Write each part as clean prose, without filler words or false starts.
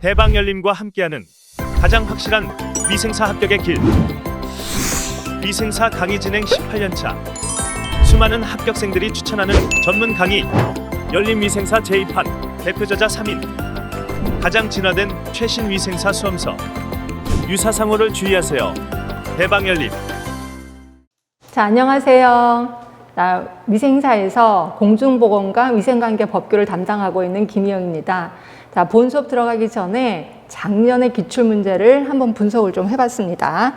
대방열림과 함께하는 가장 확실한 위생사 합격의 길. 위생사 강의 진행 18년차. 수많은 합격생들이 추천하는 전문 강의. 열림위생사 제2판 대표저자 3인. 가장 진화된 최신 위생사 수험서. 유사상호를 주의하세요. 대방열림. 자, 안녕하세요. 나 위생사에서 공중보건과 위생관계 법규를 담당하고 있는 김희영입니다. 자, 본 수업 들어가기 전에 작년의 기출문제를 한번 분석을 좀 해봤습니다.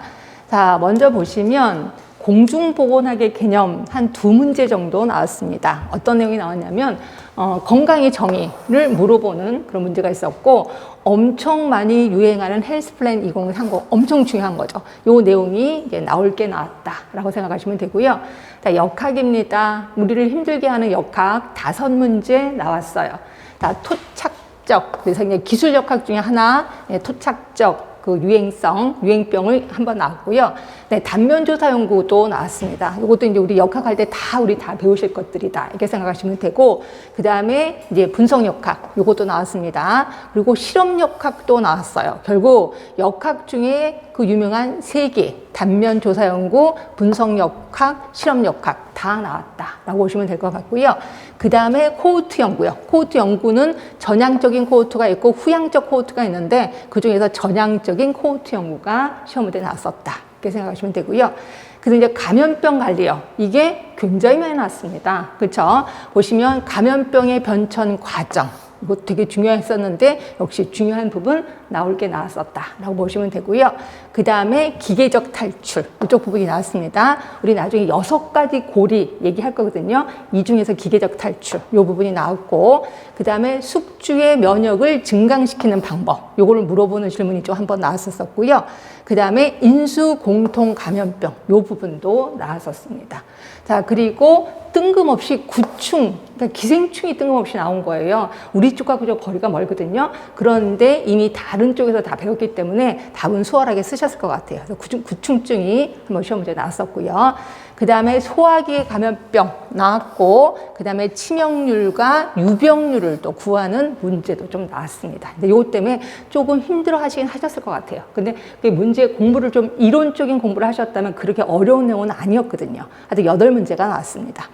자, 먼저 보시면 공중보건학의 개념 한 2문제 정도 나왔습니다. 어떤 내용이 나왔냐면 건강의 정의를 물어보는 그런 문제가 있었고, 엄청 많이 유행하는 헬스플랜 2030 엄청 중요한 거죠. 요 내용이 이제 나올 게 나왔다라고 생각하시면 되고요. 자, 역학입니다. 우리를 힘들게 하는 역학 5문제 나왔어요. 자, 토착적, 그래서 이제 기술 역학 중에 하나, 토착적 그 유행성, 유행병을 한번 나왔고요. 네, 단면조사 연구도 나왔습니다. 이것도 이제 우리 역학할 때 우리 다 배우실 것들이다, 이렇게 생각하시면 되고, 그 다음에 이제 분석 역학, 이것도 나왔습니다. 그리고 실험 역학도 나왔어요. 결국 역학 중에 그 유명한 3개, 단면조사 연구, 분석 역학, 실험 역학 다 나왔다라고 보시면 될 것 같고요. 그 다음에 코호트 연구요. 코호트 연구는 전향적인 코호트가 있고 후향적 코호트가 있는데, 그 중에서 전향적인 코호트 연구가 시험 문제에 나왔었다, 이렇게 생각하시면 되고요. 그래서 이제 감염병 관리요. 이게 굉장히 많이 나왔습니다. 그렇죠? 보시면 감염병의 변천 과정. 이거 되게 중요했었는데 역시 중요한 부분 나올 게 나왔었다라고 보시면 되고요. 그 다음에 기계적 탈출, 이쪽 부분이 나왔습니다. 우리 나중에 6가지 고리 얘기할 거거든요. 이 중에서 기계적 탈출, 이 부분이 나왔고, 그 다음에 숙주의 면역을 증강시키는 방법, 요거를 물어보는 질문이 좀 한번 나왔었고요. 그 다음에 인수 공통 감염병, 요 부분도 나왔었습니다. 자, 그리고 뜬금없이 구충, 그러니까 기생충이 뜬금없이 나온 거예요. 우리 쪽과 그저 거리가 멀거든요. 그런데 이미 다른 쪽에서 다 배웠기 때문에 답은 수월하게 쓰셨을 것 같아요. 그래서 구충증이 한번 시험 문제 나왔었고요. 그 다음에 소화기 감염병 나왔고, 그 다음에 치명률과 유병률을 또 구하는 문제도 좀 나왔습니다. 근데 이것 때문에 조금 힘들어 하셨을 것 같아요. 근데 그 문제 공부를 좀 이론적인 공부를 하셨다면 그렇게 어려운 내용은 아니었거든요. 하여튼 8문제가 나왔습니다.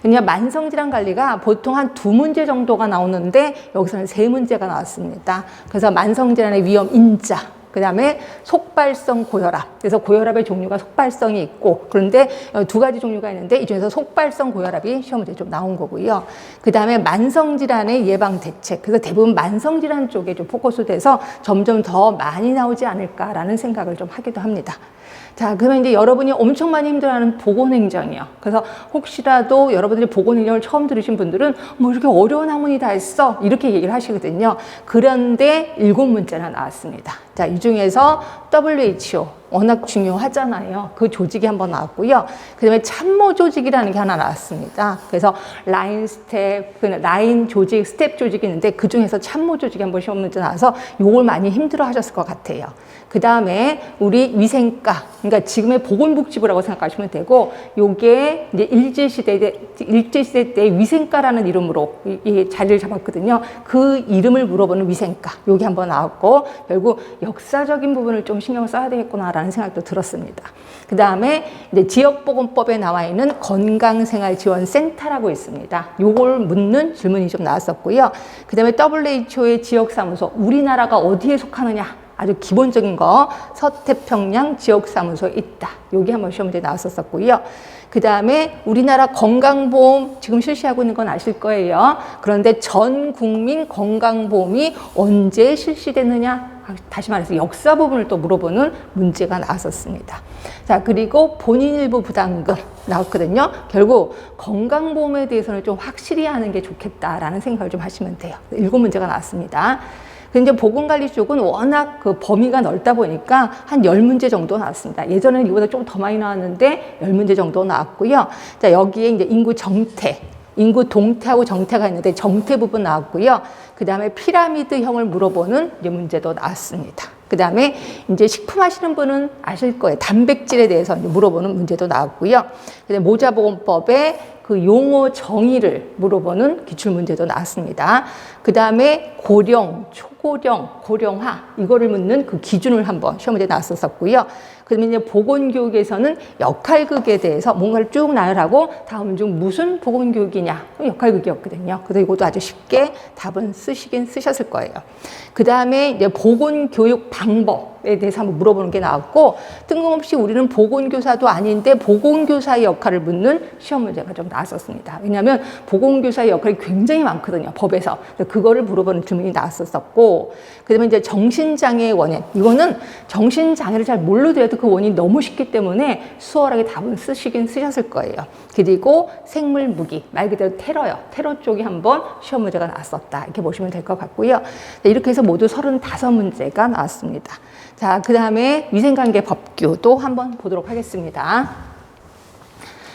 그냥 만성질환 관리가 보통 한 2문제 정도가 나오는데 여기서는 3문제가 나왔습니다. 그래서 만성질환의 위험 인자, 그 다음에 속발성 고혈압. 그래서 고혈압의 종류가 속발성이 있고, 그런데 2가지 종류가 있는데 이 중에서 속발성 고혈압이 시험 문제에 좀 나온 거고요. 그 다음에 만성질환의 예방 대책. 그래서 대부분 만성질환 쪽에 좀 포커스 돼서 점점 더 많이 나오지 않을까라는 생각을 좀 하기도 합니다. 자, 그러면 이제 여러분이 엄청 많이 힘들어하는 보건행정이요. 그래서 혹시라도 여러분들이 보건행정을 처음 들으신 분들은 뭐 이렇게 어려운 학문이 다 있어, 이렇게 얘기를 하시거든요. 그런데 7문제나 나왔습니다. 자, 이 중에서 WHO 워낙 중요하잖아요. 그 조직이 한번 나왔고요. 그 다음에 참모 조직이라는 게 하나 나왔습니다. 그래서 라인 조직, 스텝 조직이 있는데 그 중에서 참모 조직이 한번 시험 문제 나와서 요걸 많이 힘들어 하셨을 것 같아요. 그 다음에 우리 위생과, 그러니까 지금의 보건복지부라고 생각하시면 되고, 요게 이제 일제시대 때 위생과라는 이름으로 이 자리를 잡았거든요. 그 이름을 물어보는 위생과, 요게 한번 나왔고, 결국 역사적인 부분을 좀 신경을 써야 되겠구나라는 생각도 들었습니다. 그 다음에 이제 지역보건법에 나와 있는 건강생활지원센터라고 있습니다. 요걸 묻는 질문이 좀 나왔었고요. 그 다음에 WHO의 지역사무소, 우리나라가 어디에 속하느냐, 아주 기본적인 거, 서태평양 지역사무소에 있다. 여기 한번 시험 문제 나왔었고요. 그 다음에 우리나라 건강보험 지금 실시하고 있는 건 아실 거예요. 그런데 전 국민 건강보험이 언제 실시됐느냐? 다시 말해서 역사 부분을 또 물어보는 문제가 나왔었습니다. 자, 그리고 본인 일부 부담금 나왔거든요. 결국 건강보험에 대해서는 좀 확실히 하는 게 좋겠다라는 생각을 좀 하시면 돼요. 7문제가 나왔습니다. 근데 보건관리 쪽은 워낙 그 범위가 넓다 보니까 한 10문제 정도 나왔습니다. 예전에는 이보다 좀 더 많이 나왔는데 10문제 정도 나왔고요. 자, 여기에 이제 인구 정태, 인구 동태하고 정태가 있는데 정태 부분 나왔고요. 그 다음에 피라미드형을 물어보는 이제 문제도 나왔습니다. 그 다음에 이제 식품 하시는 분은 아실 거예요. 단백질에 대해서 이제 물어보는 문제도 나왔고요. 그 다음에 모자보건법의 그 용어 정의를 물어보는 기출문제도 나왔습니다. 그 다음에 고령, 초고령, 고령화 이거를 묻는 그 기준을 한번 시험 문제 나왔었고요. 그다음에 이제 보건교육에서는 역할극에 대해서 뭔가를 쭉 나열하고 다음 중 무슨 보건교육이냐 역할극이었거든요. 그래서 이것도 아주 쉽게 답은 쓰셨을 거예요. 그 다음에 이제 보건교육 방법에 대해서 한번 물어보는 게 나왔고 뜬금없이 우리는 보건교사도 아닌데 보건교사의 역할을 묻는 시험 문제가 좀 나왔었습니다. 왜냐하면 보건교사의 역할이 굉장히 많거든요. 법에서. 그거를 물어보는 질문이 나왔었고 그다음에 이제 정신장애의 원인 이거는 정신장애를 잘 모르더라도 그 원인이 너무 쉽기 때문에 수월하게 답은 쓰셨을 거예요. 그리고 생물무기 말 그대로 테러요. 테러 쪽이 한번 시험 문제가 나왔었다. 이렇게 보시면 될 것 같고요. 이렇게 해서 모두 35문제가 나왔습니다. 자, 그 다음에 위생관계 법규도 한번 보도록 하겠습니다.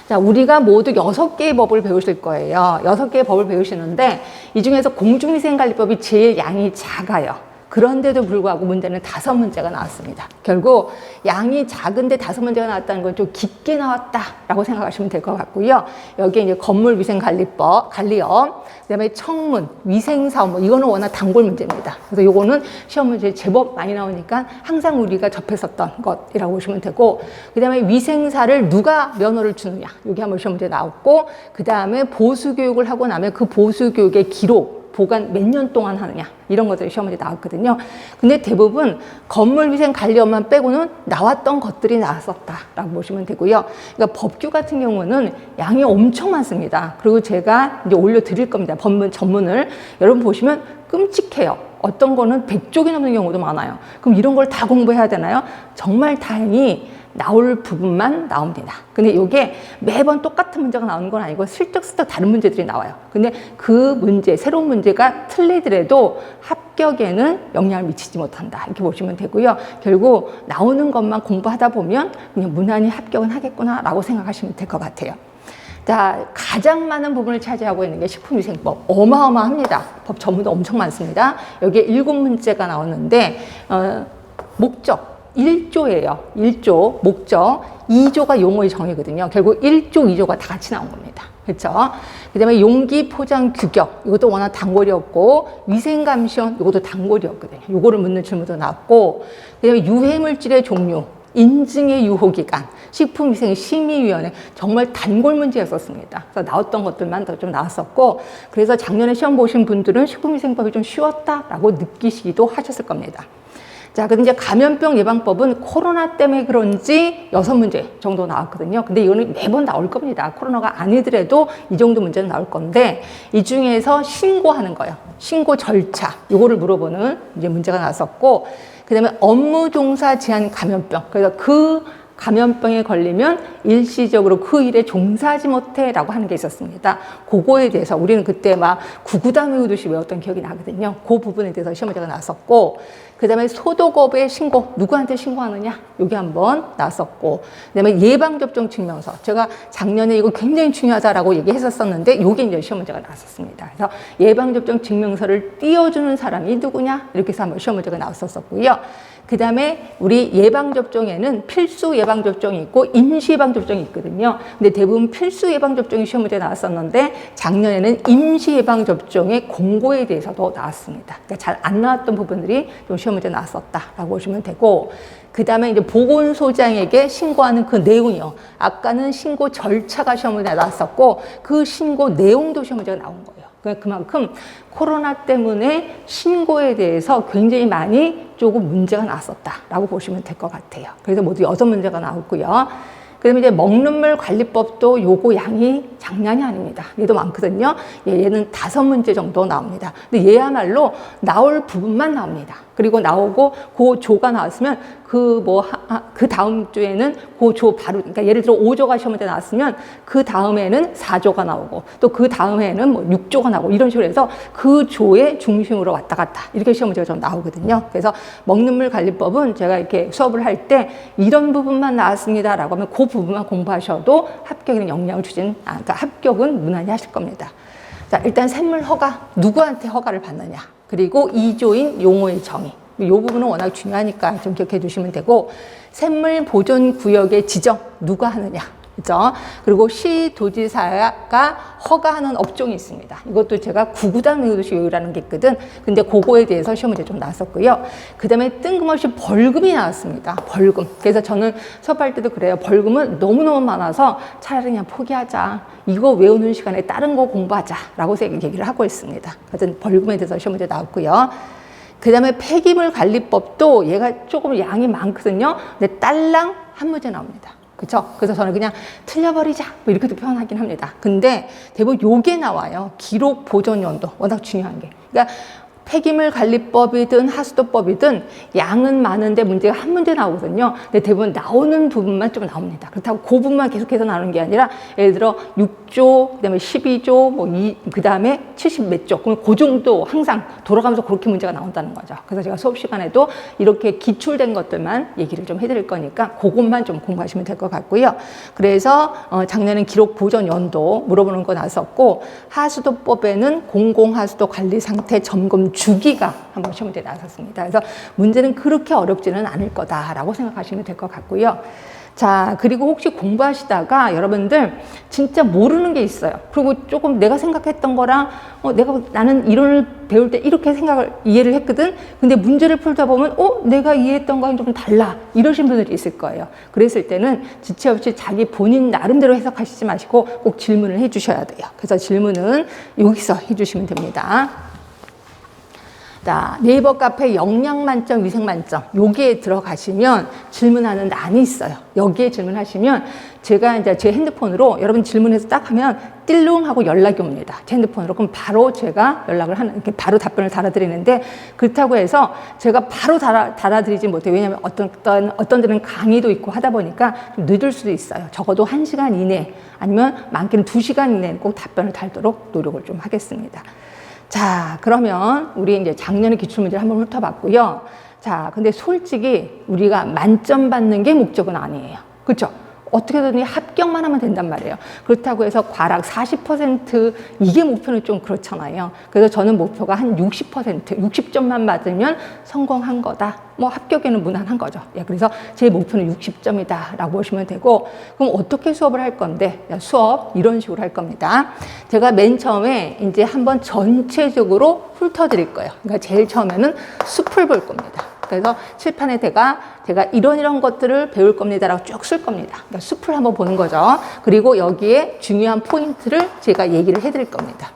자, 우리가 모두 6개의 법을 배우실 거예요. 6개의 법을 배우시는데 이 중에서 공중위생관리법이 제일 양이 작아요. 그런데도 불구하고 문제는 5문제가 나왔습니다. 결국 양이 작은데 5문제가 나왔다는 건 좀 깊게 나왔다라고 생각하시면 될 것 같고요. 여기에 이제 건물위생관리법, 관리업, 그다음에 청문, 위생사업, 이거는 워낙 단골 문제입니다. 그래서 요거는 시험 문제 제법 많이 나오니까 항상 우리가 접했었던 것이라고 보시면 되고, 그다음에 위생사를 누가 면허를 주느냐, 여기 한번 시험 문제 나왔고, 그다음에 보수교육을 하고 나면 그 보수교육의 기록 보관 몇 년 동안 하느냐 이런 것들이 시험 문제 나왔거든요. 근데 대부분 건물위생관리업만 빼고는 나왔던 것들이 나왔었다라고 보시면 되고요. 그러니까 법규 같은 경우는 양이 엄청 많습니다. 그리고 제가 이제 올려드릴 겁니다. 법문 전문을 여러분 보시면 끔찍해요. 어떤 거는 100쪽이 넘는 경우도 많아요. 그럼 이런 걸 다 공부해야 되나요? 정말 다행히 나올 부분만 나옵니다. 근데 이게 매번 똑같은 문제가 나오는 건 아니고 슬쩍슬쩍 다른 문제들이 나와요. 근데 그 문제, 새로운 문제가 틀리더라도 합격에는 영향을 미치지 못한다. 이렇게 보시면 되고요. 결국 나오는 것만 공부하다 보면 그냥 무난히 합격은 하겠구나라고 생각하시면 될 것 같아요. 자, 가장 많은 부분을 차지하고 있는 게 식품위생법. 어마어마합니다. 법 전문도 엄청 많습니다. 여기에 7문제가 나오는데 목적. 1조예요. 1조, 목적. 2조가 용어의 정의거든요. 결국 1조, 2조가 다 같이 나온 겁니다. 그렇죠? 그 다음에 용기 포장 규격. 이것도 워낙 단골이었고, 위생감시원. 이것도 단골이었거든요. 이거를 묻는 질문도 나왔고, 그 다음에 유해물질의 종류. 인증의 유효기간, 식품위생심의위원회 정말 단골 문제였었습니다. 그래서 나왔던 것들만 더 좀 나왔었고 그래서 작년에 시험 보신 분들은 식품위생법이 좀 쉬웠다라고 느끼시기도 하셨을 겁니다. 자, 근데 이제 감염병 예방법은 코로나 때문에 그런지 6문제 정도 나왔거든요. 근데 이거는 매번 나올 겁니다. 코로나가 아니더라도 이 정도 문제는 나올 건데 이 중에서 신고하는 거예요. 신고 절차, 요거를 물어보는 이제 문제가 나왔었고 그 다음에 업무 종사 제한 감염병. 그래서 그 감염병에 걸리면 일시적으로 그 일에 종사하지 못해 라고 하는 게 있었습니다. 그거에 대해서 우리는 그때 막 구구단 외우듯이 외웠던 기억이 나거든요. 그 부분에 대해서 시험 문제가 나왔었고 그 다음에 소독업의 신고, 누구한테 신고하느냐? 여기 한번 나왔었고 그 다음에 예방접종 증명서. 제가 작년에 이거 굉장히 중요하다라고 얘기했었는데 요게 이제 시험 문제가 나왔었습니다. 그래서 예방접종 증명서를 띄워주는 사람이 누구냐? 이렇게 해서 한번 시험 문제가 나왔었고요. 그 다음에 우리 예방접종에는 필수 예방접종이 있고 임시 예방접종이 있거든요. 근데 대부분 필수 예방접종이 시험 문제에 나왔었는데 작년에는 임시 예방접종의 공고에 대해서도 나왔습니다. 그러니까 잘 안 나왔던 부분들이 좀 시험 문제에 나왔었다라고 보시면 되고 그 다음에 이제 보건소장에게 신고하는 그 내용이요. 아까는 신고 절차가 시험 문제에 나왔었고 그 신고 내용도 시험 문제가 나온 거예요. 그만큼 코로나 때문에 신고에 대해서 굉장히 많이 조금 문제가 나왔었다라고 보시면 될 것 같아요. 그래서 모두 6문제가 나왔고요. 그 다음에 이제 먹는 물 관리법도 요거 양이 장난이 아닙니다. 얘도 많거든요. 얘는 5문제 정도 나옵니다. 근데 얘야말로 나올 부분만 나옵니다. 그리고 나오고 그 조가 나왔으면 그 다음 주에는 그 조 바로, 그러니까 예를 들어 5조가 시험 문제 나왔으면 그 다음에는 4조가 나오고 또 그 다음에는 뭐 6조가 나오고 이런 식으로 해서 그 조의 중심으로 왔다 갔다 이렇게 시험 문제가 좀 나오거든요. 그래서 먹는 물 관리법은 제가 이렇게 수업을 할 때 이런 부분만 나왔습니다라고 하면 그 부분만 공부하셔도 합격에는 영향을 그러니까 합격은 무난히 하실 겁니다. 자, 일단 샘물 허가, 누구한테 허가를 받느냐. 그리고 2조인 용어의 정의. 이 부분은 워낙 중요하니까 좀 기억해 두시면 되고 샘물 보존 구역의 지정 누가 하느냐. 그죠? 그리고 시도지사가 허가하는 업종이 있습니다. 이것도 제가 구구단 외우듯이 외우라는 게 있거든. 근데 그거에 대해서 시험 문제 좀 나왔었고요. 그 다음에 뜬금없이 벌금이 나왔습니다. 벌금. 그래서 저는 수업할 때도 그래요. 벌금은 너무너무 많아서 차라리 그냥 포기하자. 이거 외우는 시간에 다른 거 공부하자. 라고 얘기를 하고 있습니다. 하여튼 벌금에 대해서 시험 문제 나왔고요. 그 다음에 폐기물 관리법도 얘가 조금 양이 많거든요. 근데 딸랑 한 문제 나옵니다. 그렇죠? 그래서 저는 그냥 틀려버리자 뭐 이렇게도 표현하긴 합니다. 근데 대부분 요게 나와요. 기록 보존 연도. 워낙 중요한 게. 그러니까 폐기물 관리법이든 하수도법이든 양은 많은데 문제가 한 문제 나오거든요. 근데 대부분 나오는 부분만 좀 나옵니다. 그렇다고 그 부분만 계속해서 나오는 게 아니라 예를 들어 6조, 그다음에 12조, 그다음에 70 몇 조. 그럼 그 정도 항상 돌아가면서 그렇게 문제가 나온다는 거죠. 그래서 제가 수업 시간에도 이렇게 기출된 것들만 얘기를 좀 해드릴 거니까 그것만 좀 공부하시면 될 것 같고요. 그래서 작년엔 기록 보존 연도 물어보는 거 나왔었고 하수도법에는 공공하수도 관리 상태 점검 주기가 한번 시험 문제에 나왔었습니다. 그래서 문제는 그렇게 어렵지는 않을 거다라고 생각하시면 될 것 같고요. 자, 그리고 혹시 공부하시다가 여러분들 진짜 모르는 게 있어요. 그리고 조금 내가 생각했던 거랑 나는 이론을 배울 때 이렇게 이해를 했거든. 근데 문제를 풀다 보면 내가 이해했던 거랑 좀 달라. 이러신 분들이 있을 거예요. 그랬을 때는 지체 없이 자기 본인 나름대로 해석하시지 마시고 꼭 질문을 해 주셔야 돼요. 그래서 질문은 여기서 해 주시면 됩니다. 자, 네이버 카페 영양만점, 위생만점 여기에 들어가시면 질문하는欄이 있어요. 여기에 질문하시면 제가 이제 제 핸드폰으로 여러분 질문해서 딱 하면 띨릉 하고 연락이 옵니다. 제 핸드폰으로. 그럼 바로 제가 연락을 이렇게 바로 답변을 달아드리는데 그렇다고 해서 제가 바로 달아드리지 못해요. 왜냐하면 어떤 데는 강의도 있고 하다 보니까 좀 늦을 수도 있어요. 적어도 1시간 이내 아니면 많게는 2시간 이내에 꼭 답변을 달도록 노력을 좀 하겠습니다. 자, 그러면 우리 이제 작년의 기출문제를 한번 훑어봤고요. 자, 근데 솔직히 우리가 만점 받는 게 목적은 아니에요. 그렇죠? 어떻게든 합격만 하면 된단 말이에요. 그렇다고 해서 과락 40% 이게 목표는 좀 그렇잖아요. 그래서 저는 목표가 한 60%, 60점만 받으면 성공한 거다. 뭐 합격에는 무난한 거죠. 예, 그래서 제 목표는 60점이다 라고 보시면 되고 그럼 어떻게 수업을 할 건데 수업 이런 식으로 할 겁니다. 제가 맨 처음에 이제 한번 전체적으로 훑어드릴 거예요. 그러니까 제일 처음에는 숲을 볼 겁니다. 그래서 칠판에 제가 이런 것들을 배울 겁니다라고 쭉 쓸 겁니다. 그러니까 숲을 한번 보는 거죠. 그리고 여기에 중요한 포인트를 제가 얘기를 해드릴 겁니다.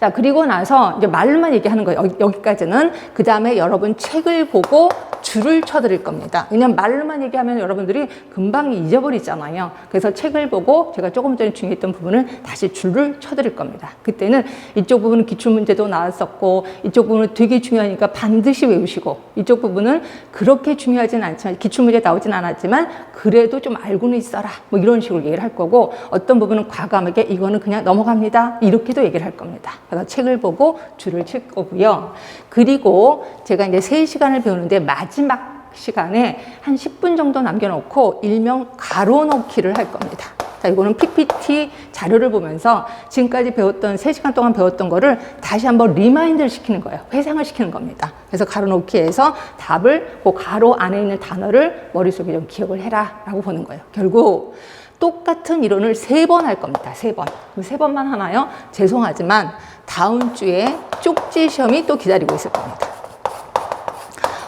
자, 그리고 나서 이제 말만 얘기하는 거예요. 여기까지는. 그 다음에 여러분 책을 보고 줄을 쳐드릴 겁니다. 왜냐면 말로만 얘기하면 여러분들이 금방 잊어버리잖아요. 그래서 책을 보고 제가 조금 전에 중요했던 부분을 다시 줄을 쳐드릴 겁니다. 그때는 이쪽 부분은 기출문제도 나왔었고 이쪽 부분은 되게 중요하니까 반드시 외우시고 이쪽 부분은 그렇게 중요하진 않지만 기출문제 나오진 않았지만 그래도 좀 알고는 있어라. 뭐 이런 식으로 얘기를 할 거고 어떤 부분은 과감하게 이거는 그냥 넘어갑니다. 이렇게도 얘기를 할 겁니다. 그래서 책을 보고 줄을 칠 거고요. 그리고 제가 이제 3시간을 배우는데 마지막 시간에 한 10분 정도 남겨놓고 일명 가로놓기를 할 겁니다. 자, 이거는 PPT 자료를 보면서 지금까지 배웠던 3시간 동안 배웠던 거를 다시 한번 리마인드를 시키는 거예요. 회상을 시키는 겁니다. 그래서 가로놓기에서 답을 그 가로 안에 있는 단어를 머릿속에 좀 기억을 해라 라고 보는 거예요. 결국 똑같은 이론을 3번 할 겁니다. 3번. 3번만 하나요? 죄송하지만 다음 주에 쪽지 시험이 또 기다리고 있을 겁니다.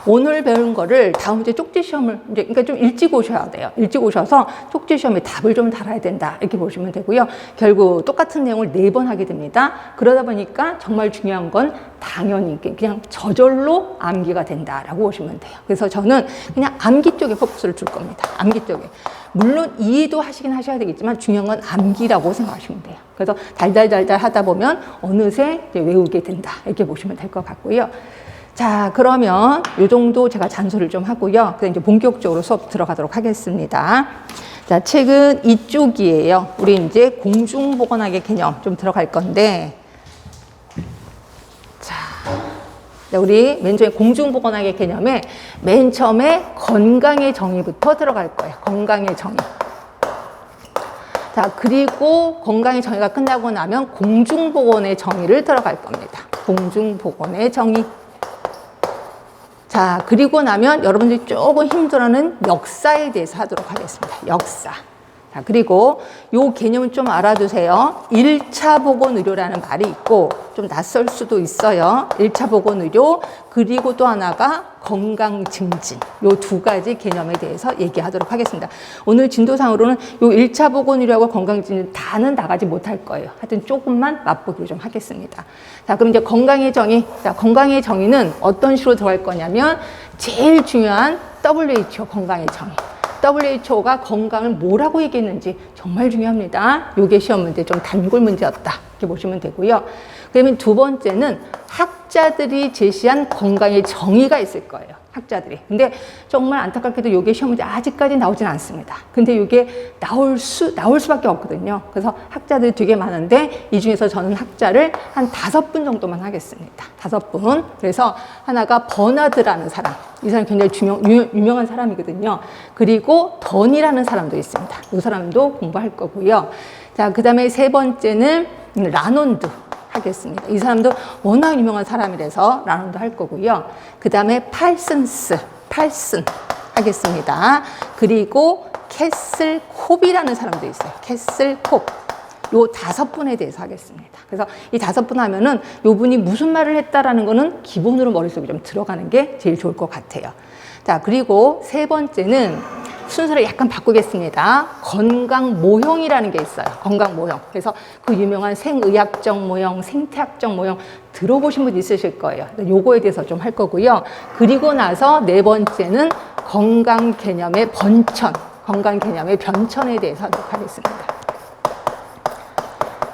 오늘 배운 거를 다음 주에 쪽지 시험을 그러니까 좀 일찍 오셔야 돼요. 일찍 오셔서 쪽지 시험에 답을 좀 달아야 된다. 이렇게 보시면 되고요. 결국 똑같은 내용을 4번 하게 됩니다. 그러다 보니까 정말 중요한 건 당연히 그냥 저절로 암기가 된다라고 보시면 돼요. 그래서 저는 그냥 암기 쪽에 포커스를 줄 겁니다. 암기 쪽에. 물론 이해도 하시긴 하셔야 되겠지만 중요한 건 암기라고 생각하시면 돼요. 그래서 달달달달 하다 보면 어느새 이제 외우게 된다. 이렇게 보시면 될 것 같고요. 자, 그러면 이 정도 제가 잔소리를 좀 하고요. 그다음 이제 본격적으로 수업 들어가도록 하겠습니다. 자, 책은 이쪽이에요. 우리 이제 공중보건학의 개념 좀 들어갈 건데, 자, 우리 맨 처음에 공중보건학의 개념에 맨 처음에 건강의 정의부터 들어갈 거예요. 건강의 정의. 자, 그리고 건강의 정의가 끝나고 나면 공중보건의 정의를 들어갈 겁니다. 공중보건의 정의. 자, 그리고 나면 여러분들이 조금 힘들어하는 역사에 대해서 하도록 하겠습니다. 역사. 자, 그리고 요 개념은 좀 알아두세요. 1차 보건의료라는 말이 있고 좀 낯설 수도 있어요. 1차 보건의료 그리고 또 하나가 건강증진 요 두 가지 개념에 대해서 얘기하도록 하겠습니다. 오늘 진도상으로는 요 1차 보건의료하고 건강증진 다는 나가지 못할 거예요. 하여튼 조금만 맛보기로 좀 하겠습니다. 자, 그럼 이제 건강의 정의. 자, 건강의 정의는 어떤 식으로 들어갈 거냐면 제일 중요한 WHO 건강의 정의. WHO가 건강을 뭐라고 얘기했는지 정말 중요합니다. 요게 시험 문제 좀 단골 문제였다. 이렇게 보시면 되고요. 그러면 두 번째는 학자들이 제시한 건강의 정의가 있을 거예요. 학자들이. 근데 정말 안타깝게도 요게 시험 문제 아직까지 나오진 않습니다. 근데 요게 나올 수밖에 없거든요. 그래서 학자들이 되게 많은데 이 중에서 저는 학자를 한 5분 정도만 하겠습니다. 5분. 그래서 하나가 버나드라는 사람. 이 사람 굉장히 유명한 사람이거든요. 그리고 던이라는 사람도 있습니다. 이 사람도 공부할 거고요. 자, 그 다음에 세 번째는 라논드 하겠습니다. 이 사람도 워낙 유명한 사람이라서 라논드 할 거고요. 그 다음에 팔슨 하겠습니다. 그리고 캐슬콥이라는 사람도 있어요. 캐슬콥. 요 5분에 대해서 하겠습니다. 그래서 이 5분 하면은 요 분이 무슨 말을 했다라는 거는 기본으로 머릿속에 좀 들어가는 게 제일 좋을 것 같아요. 자, 그리고 세 번째는 순서를 약간 바꾸겠습니다. 건강 모형이라는 게 있어요. 건강 모형. 그래서 그 유명한 생의학적 모형, 생태학적 모형 들어보신 분 있으실 거예요. 요거에 대해서 좀 할 거고요. 그리고 나서 네 번째는 건강 개념의 번천, 건강 개념의 변천에 대해서 하도록 하겠습니다.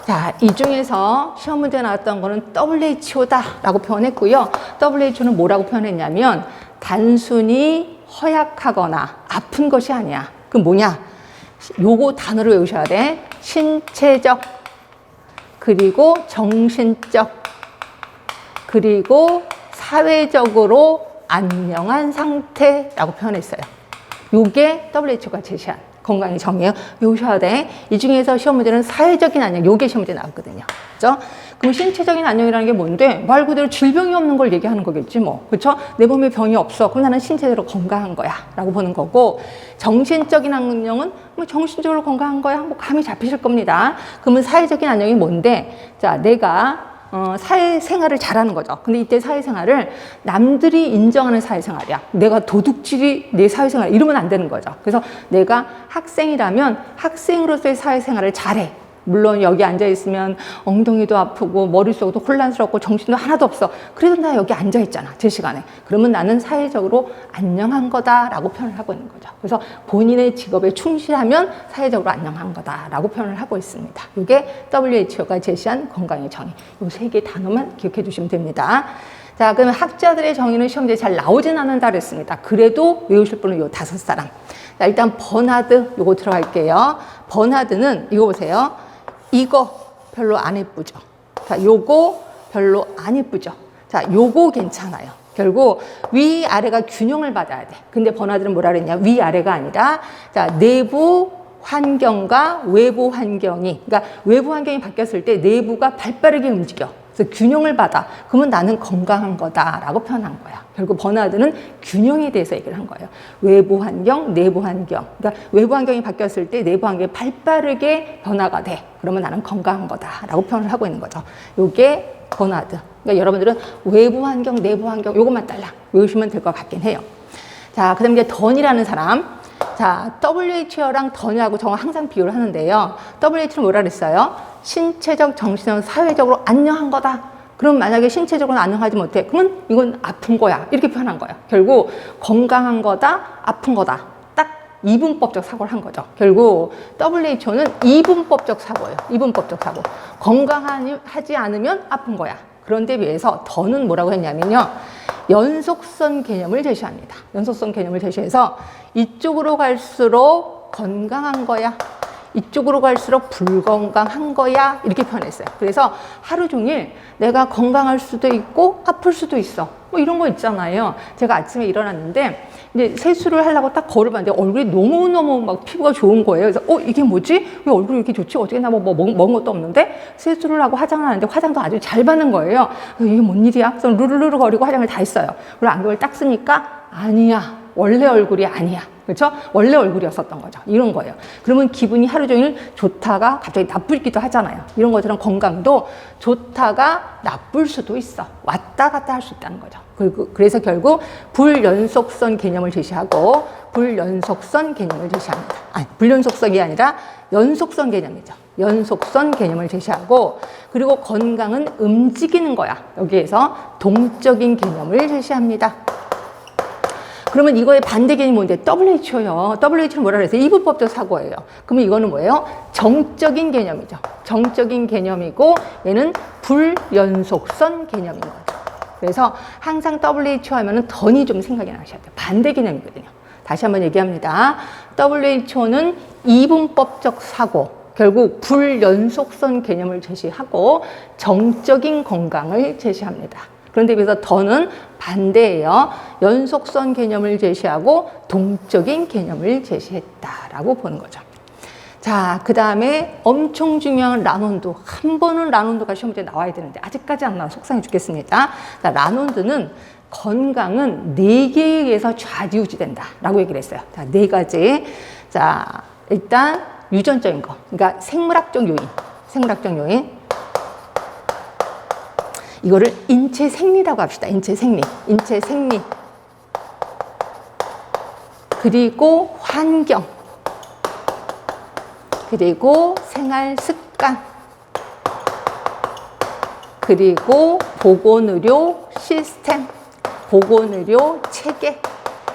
자, 이 중에서 시험 문제 나왔던 거는 WHO다라고 표현했고요. WHO는 뭐라고 표현했냐면 단순히 허약하거나 아픈 것이 아니야. 그럼 뭐냐? 요거 단어를 외우셔야 돼. 신체적, 그리고 정신적, 그리고 사회적으로 안녕한 상태라고 표현했어요. 요게 WHO가 제시한 건강의 정의예요. 외우셔야 돼. 이 중에서 시험 문제는 사회적인 안녕, 요게 시험 문제 나왔거든요. 그죠? 그럼 신체적인 안녕이라는 게 뭔데? 말 그대로 질병이 없는 걸 얘기하는 거겠지 뭐. 그렇죠? 내 몸에 병이 없어. 그럼 나는 신체적으로 건강한 거야. 라고 보는 거고, 정신적인 안녕은 뭐 정신적으로 건강한 거야. 뭐 감이 잡히실 겁니다. 그러면 사회적인 안녕이 뭔데? 자, 내가 사회생활을 잘하는 거죠. 근데 이때 사회생활을 남들이 인정하는 사회생활이야. 내가 도둑질이 내 사회생활 이러면 안 되는 거죠. 그래서 내가 학생이라면 학생으로서의 사회생활을 잘해. 물론 여기 앉아있으면 엉덩이도 아프고 머릿속도 혼란스럽고 정신도 하나도 없어. 그래도 나 여기 앉아있잖아. 제 시간에. 그러면 나는 사회적으로 안녕한 거다라고 표현을 하고 있는 거죠. 그래서 본인의 직업에 충실하면 사회적으로 안녕한 거다라고 표현을 하고 있습니다. 이게 WHO가 제시한 건강의 정의. 이 3개 단어만 기억해 주시면 됩니다. 자, 그러면 학자들의 정의는 시험지에 잘 나오진 않는다 그랬습니다. 그래도 외우실 분은 요 5사람. 자, 일단 버나드 요거 들어갈게요. 버나드는 이거 보세요. 이거 별로 안 예쁘죠. 자, 요거 별로 안 예쁘죠. 자, 요거 괜찮아요. 결국 위아래가 균형을 받아야 돼. 근데 버나드는 뭐라 그랬냐? 위아래가 아니라 자, 내부 환경과 외부 환경이, 그러니까 외부 환경이 바뀌었을 때 내부가 발빠르게 움직여. 그래서 균형을 받아. 그러면 나는 건강한 거다라고 표현한 거야. 결국 버나드는 균형에 대해서 얘기를 한 거예요. 외부 환경, 내부 환경. 그러니까 외부 환경이 바뀌었을 때 내부 환경이 발빠르게 변화가 돼. 그러면 나는 건강한 거다라고 표현을 하고 있는 거죠. 요게 버나드. 그러니까 여러분들은 외부 환경, 내부 환경 요것만 딸랑 외우시면 될 것 같긴 해요. 자, 그다음에 이제 던이라는 사람. 자, WHO랑 던이하고 저는 항상 비교를 하는데요. WHO는 뭐라 그랬어요? 신체적, 정신적, 사회적으로 안녕한 거다. 그럼 만약에 신체적으로 안녕하지 못해. 그러면 이건 아픈 거야. 이렇게 표현한 거예요. 결국 건강한 거다, 아픈 거다. 딱 이분법적 사고를 한 거죠. 결국 WHO는 이분법적 사고예요. 이분법적 사고. 건강하지 않으면 아픈 거야. 그런데 비해서 던은 뭐라고 했냐면요. 연속성 개념을 제시합니다. 연속성 개념을 제시해서 이쪽으로 갈수록 건강한 거야. 이쪽으로 갈수록 불건강한 거야. 이렇게 표현했어요. 그래서 하루 종일 내가 건강할 수도 있고 아플 수도 있어. 뭐 이런 거 있잖아요. 제가 아침에 일어났는데 이제 세수를 하려고 딱 거울을 봤는데 얼굴이 너무너무 막 피부가 좋은 거예요. 그래서 이게 뭐지? 왜 얼굴이 이렇게 좋지? 어떻게 나 뭐 먹은 것도 없는데? 세수를 하고 화장을 하는데 화장도 아주 잘 받는 거예요. 그래서 이게 뭔 일이야? 그래서 루루루루 거리고 화장을 다 했어요. 그리고 안경을 딱 쓰니까 아니야. 원래 얼굴이 아니야. 그렇죠? 원래 얼굴이었었던 거죠. 이런 거예요. 그러면 기분이 하루 종일 좋다가 갑자기 나쁘기도 하잖아요. 이런 것처럼 건강도 좋다가 나쁠 수도 있어. 왔다 갔다 할 수 있다는 거죠. 그래서 결국 불연속선 개념을 제시하고 불연속선 개념을 제시합니다. 아니, 불연속성이 아니라 연속선 개념이죠. 연속선 개념을 제시하고 그리고 건강은 움직이는 거야. 여기에서 동적인 개념을 제시합니다. 그러면 이거의 반대 개념이 뭔데? WHO요. WHO는 뭐라 그랬어요? 이분법적 사고예요. 그러면 이거는 뭐예요? 정적인 개념이죠. 정적인 개념이고 얘는 불연속선 개념인 거죠. 그래서 항상 WHO 하면은 던이 좀 생각이 나셔야 돼요. 반대 개념이거든요. 다시 한번 얘기합니다. WHO는 이분법적 사고, 결국 불연속선 개념을 제시하고 정적인 건강을 제시합니다. 그런데 비해서 더는 반대예요. 연속선 개념을 제시하고 동적인 개념을 제시했다라고 보는 거죠. 자, 그 다음에 엄청 중요한 라논드. 한 번은 라논드가 시험 문제에 나와야 되는데 아직까지 안 나와. 속상해 죽겠습니다. 자, 라논드는 건강은 4개에 의해서 좌지우지된다라고 얘기를 했어요. 자, 4가지. 자, 일단 유전적인 거. 그러니까 생물학적 요인. 생물학적 요인. 이거를 인체 생리라고 합시다. 인체 생리. 인체 생리. 그리고 환경. 그리고 생활 습관. 그리고 보건의료 시스템. 보건의료 체계.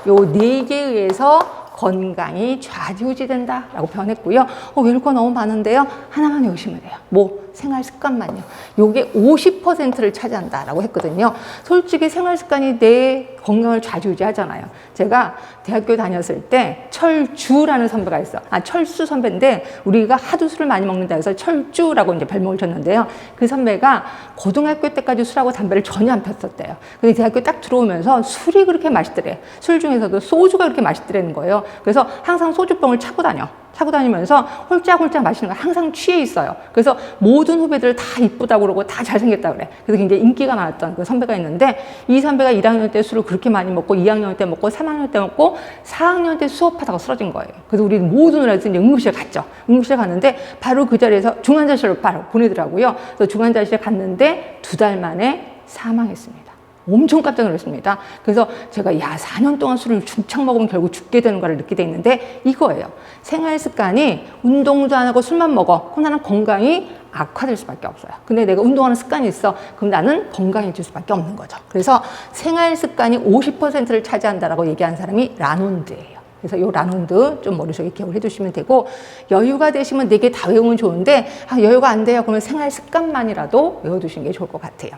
요 4개에 의해서 건강이 좌지우지된다라고 표현했고요. 외울거 너무 많은데요. 하나만 외우시면 돼요. 뭐 생활 습관만요. 요게 50%를 차지한다라고 했거든요. 솔직히 생활 습관이 내 건강을 좌지우지하잖아요. 제가 대학교 다녔을 때 철주라는 선배가 있어. 철수 선배인데 우리가 하도 술을 많이 먹는다 해서 철주라고 이제 별명을 줬는데요. 그 선배가 고등학교 때까지 술하고 담배를 전혀 안 폈었대요. 근데 대학교 딱 들어오면서 술이 그렇게 맛있더래. 술 중에서도 소주가 그렇게 맛있더라는 거예요. 그래서 항상 소주병을 차고 다니면서 홀짝홀짝 마시는 거 항상 취해 있어요. 그래서 모든 후배들 다 이쁘다고 그러고 다 잘생겼다고 그래. 그래서 굉장히 인기가 많았던 그 선배가 있는데 이 선배가 1학년 때 술을 그렇게 많이 먹고 2학년 때 먹고 3학년 때 먹고 4학년 때 수업하다가 쓰러진 거예요. 그래서 우리 모든 애들 이제 응급실 갔죠. 응급실 갔는데 바로 그 자리에서 중환자실로 바로 보내더라고요. 그래서 중환자실에 갔는데 2달 만에 사망했습니다. 엄청 깜짝 놀랐습니다. 그래서 제가 4년 동안 술을 중창 먹으면 결국 죽게 되는 걸 느끼게 있는데 이거예요. 생활 습관이 운동도 안 하고 술만 먹어. 그럼 나는 건강이 악화될 수밖에 없어요. 근데 내가 운동하는 습관이 있어. 그럼 나는 건강해질 수밖에 없는 거죠. 그래서 생활 습관이 50%를 차지한다라고 얘기한 사람이 라논드예요. 그래서 이 라논드 좀 머릿속에 기억을 해두시면 되고 여유가 되시면 4개 다 외우면 좋은데 여유가 안 돼요. 그러면 생활 습관만이라도 외워두시는 게 좋을 것 같아요.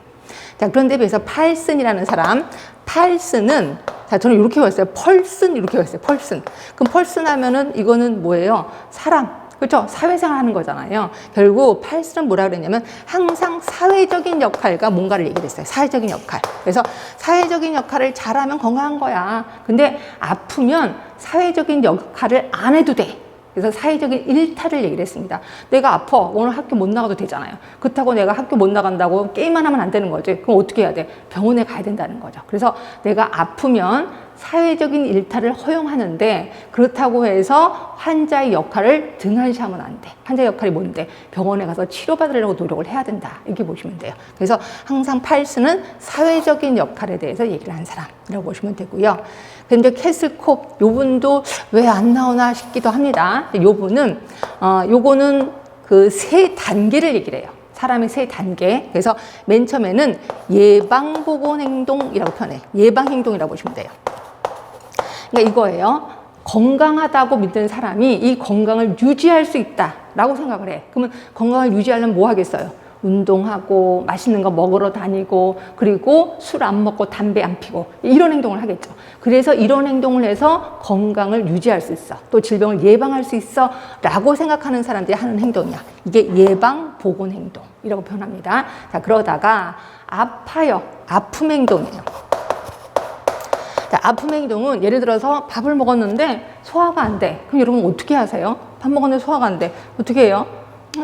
자, 그런데 비해서 팔슨이라는 사람, 팔슨은 자, 저는 이렇게 외웠어요. 펄슨 이렇게 외웠어요. 펄슨. 그럼 펄슨 하면은 이거는 뭐예요? 사람. 그렇죠? 사회생활 하는 거잖아요. 결국 팔슨은 뭐라 그랬냐면 항상 사회적인 역할과 뭔가를 얘기를 했어요. 사회적인 역할. 그래서 사회적인 역할을 잘하면 건강한 거야. 근데 아프면 사회적인 역할을 안 해도 돼. 그래서 사회적인 일탈을 얘기를 했습니다. 내가 아파. 오늘 학교 못 나가도 되잖아요. 그렇다고 내가 학교 못 나간다고 게임만 하면 안 되는 거지. 그럼 어떻게 해야 돼? 병원에 가야 된다는 거죠. 그래서 내가 아프면 사회적인 일탈을 허용하는데 그렇다고 해서 환자의 역할을 등한시하면 안 돼. 환자의 역할이 뭔데? 병원에 가서 치료받으려고 노력을 해야 된다. 이렇게 보시면 돼요. 그래서 항상 팔스는 사회적인 역할에 대해서 얘기를 한 사람이라고 보시면 되고요. 근데 캐슬콥 요분도 왜 안 나오나 싶기도 합니다. 요분은 요거는 그 3단계를 얘기를 해요. 사람의 3단계. 그래서 맨 처음에는 예방보건행동이라고 표현해. 예방행동이라고 보시면 돼요. 그러니까 이거예요. 건강하다고 믿는 사람이 이 건강을 유지할 수 있다라고 생각을 해. 그러면 건강을 유지하려면 뭐 하겠어요? 운동하고 맛있는 거 먹으러 다니고 그리고 술 안 먹고 담배 안 피고 이런 행동을 하겠죠. 그래서 이런 행동을 해서 건강을 유지할 수 있어. 또 질병을 예방할 수 있어 라고 생각하는 사람들이 하는 행동이야. 이게 예방보건행동이라고 표현합니다. 자, 그러다가 아파요. 아픔 행동이에요. 자, 아픔 행동은 예를 들어서 밥을 먹었는데 소화가 안 돼. 그럼 여러분 어떻게 하세요? 밥 먹었는데 소화가 안 돼. 어떻게 해요?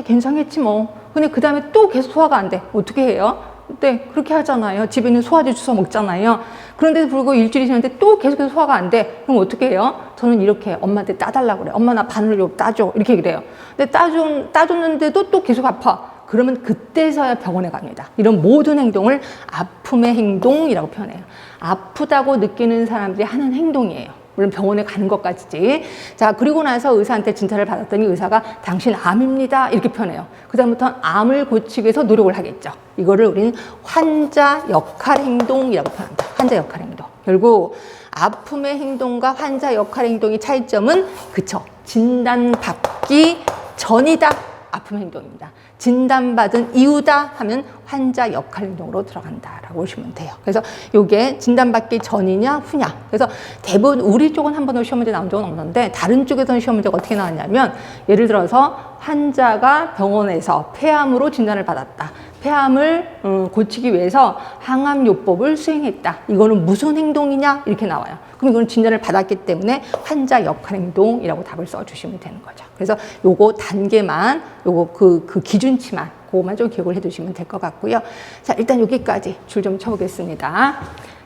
괜찮겠지 뭐. 근데 그 다음에 또 계속 소화가 안 돼. 어떻게 해요? 네, 그렇게 하잖아요. 집에 있는 소화제 주워 먹잖아요. 그런데도 불구하고 일주일이 지났는데 또 계속해서 소화가 안 돼. 그럼 어떻게 해요? 저는 이렇게 엄마한테 따달라고 그래요. 엄마 나 바늘 좀 따줘. 이렇게 그래요. 근데 따줬는데도 또 계속 아파. 그러면 그때서야 병원에 갑니다. 이런 모든 행동을 아픔의 행동이라고 표현해요. 아프다고 느끼는 사람들이 하는 행동이에요. 물론 병원에 가는 것까지지. 자, 그리고 나서 의사한테 진찰을 받았더니 의사가 당신 암입니다. 이렇게 표현해요. 그다음부터는 암을 고치기 위해서 노력을 하겠죠. 이거를 우리는 환자 역할 행동이라고 표현합니다. 환자 역할 행동. 결국 아픔의 행동과 환자 역할 행동의 차이점은 그쵸. 진단받기 전이다. 아픔 행동입니다. 진단받은 이유다 하면 환자 역할 행동으로 들어간다라고 보시면 돼요. 그래서 이게 진단받기 전이냐 후냐. 그래서 대부분 우리 쪽은 한 번도 시험 문제 나온 적은 없는데 다른 쪽에서는 시험 문제가 어떻게 나왔냐면 예를 들어서 환자가 병원에서 폐암으로 진단을 받았다. 폐암을 고치기 위해서 항암요법을 수행했다. 이거는 무슨 행동이냐 이렇게 나와요. 그럼 이거는 진단을 받았기 때문에 환자 역할 행동이라고 답을 써주시면 되는 거죠. 그래서 요거 단계만, 요거 그 기준치만, 그거만 좀 기억을 해두시면 될 것 같고요. 자, 일단 여기까지 줄 좀 쳐보겠습니다.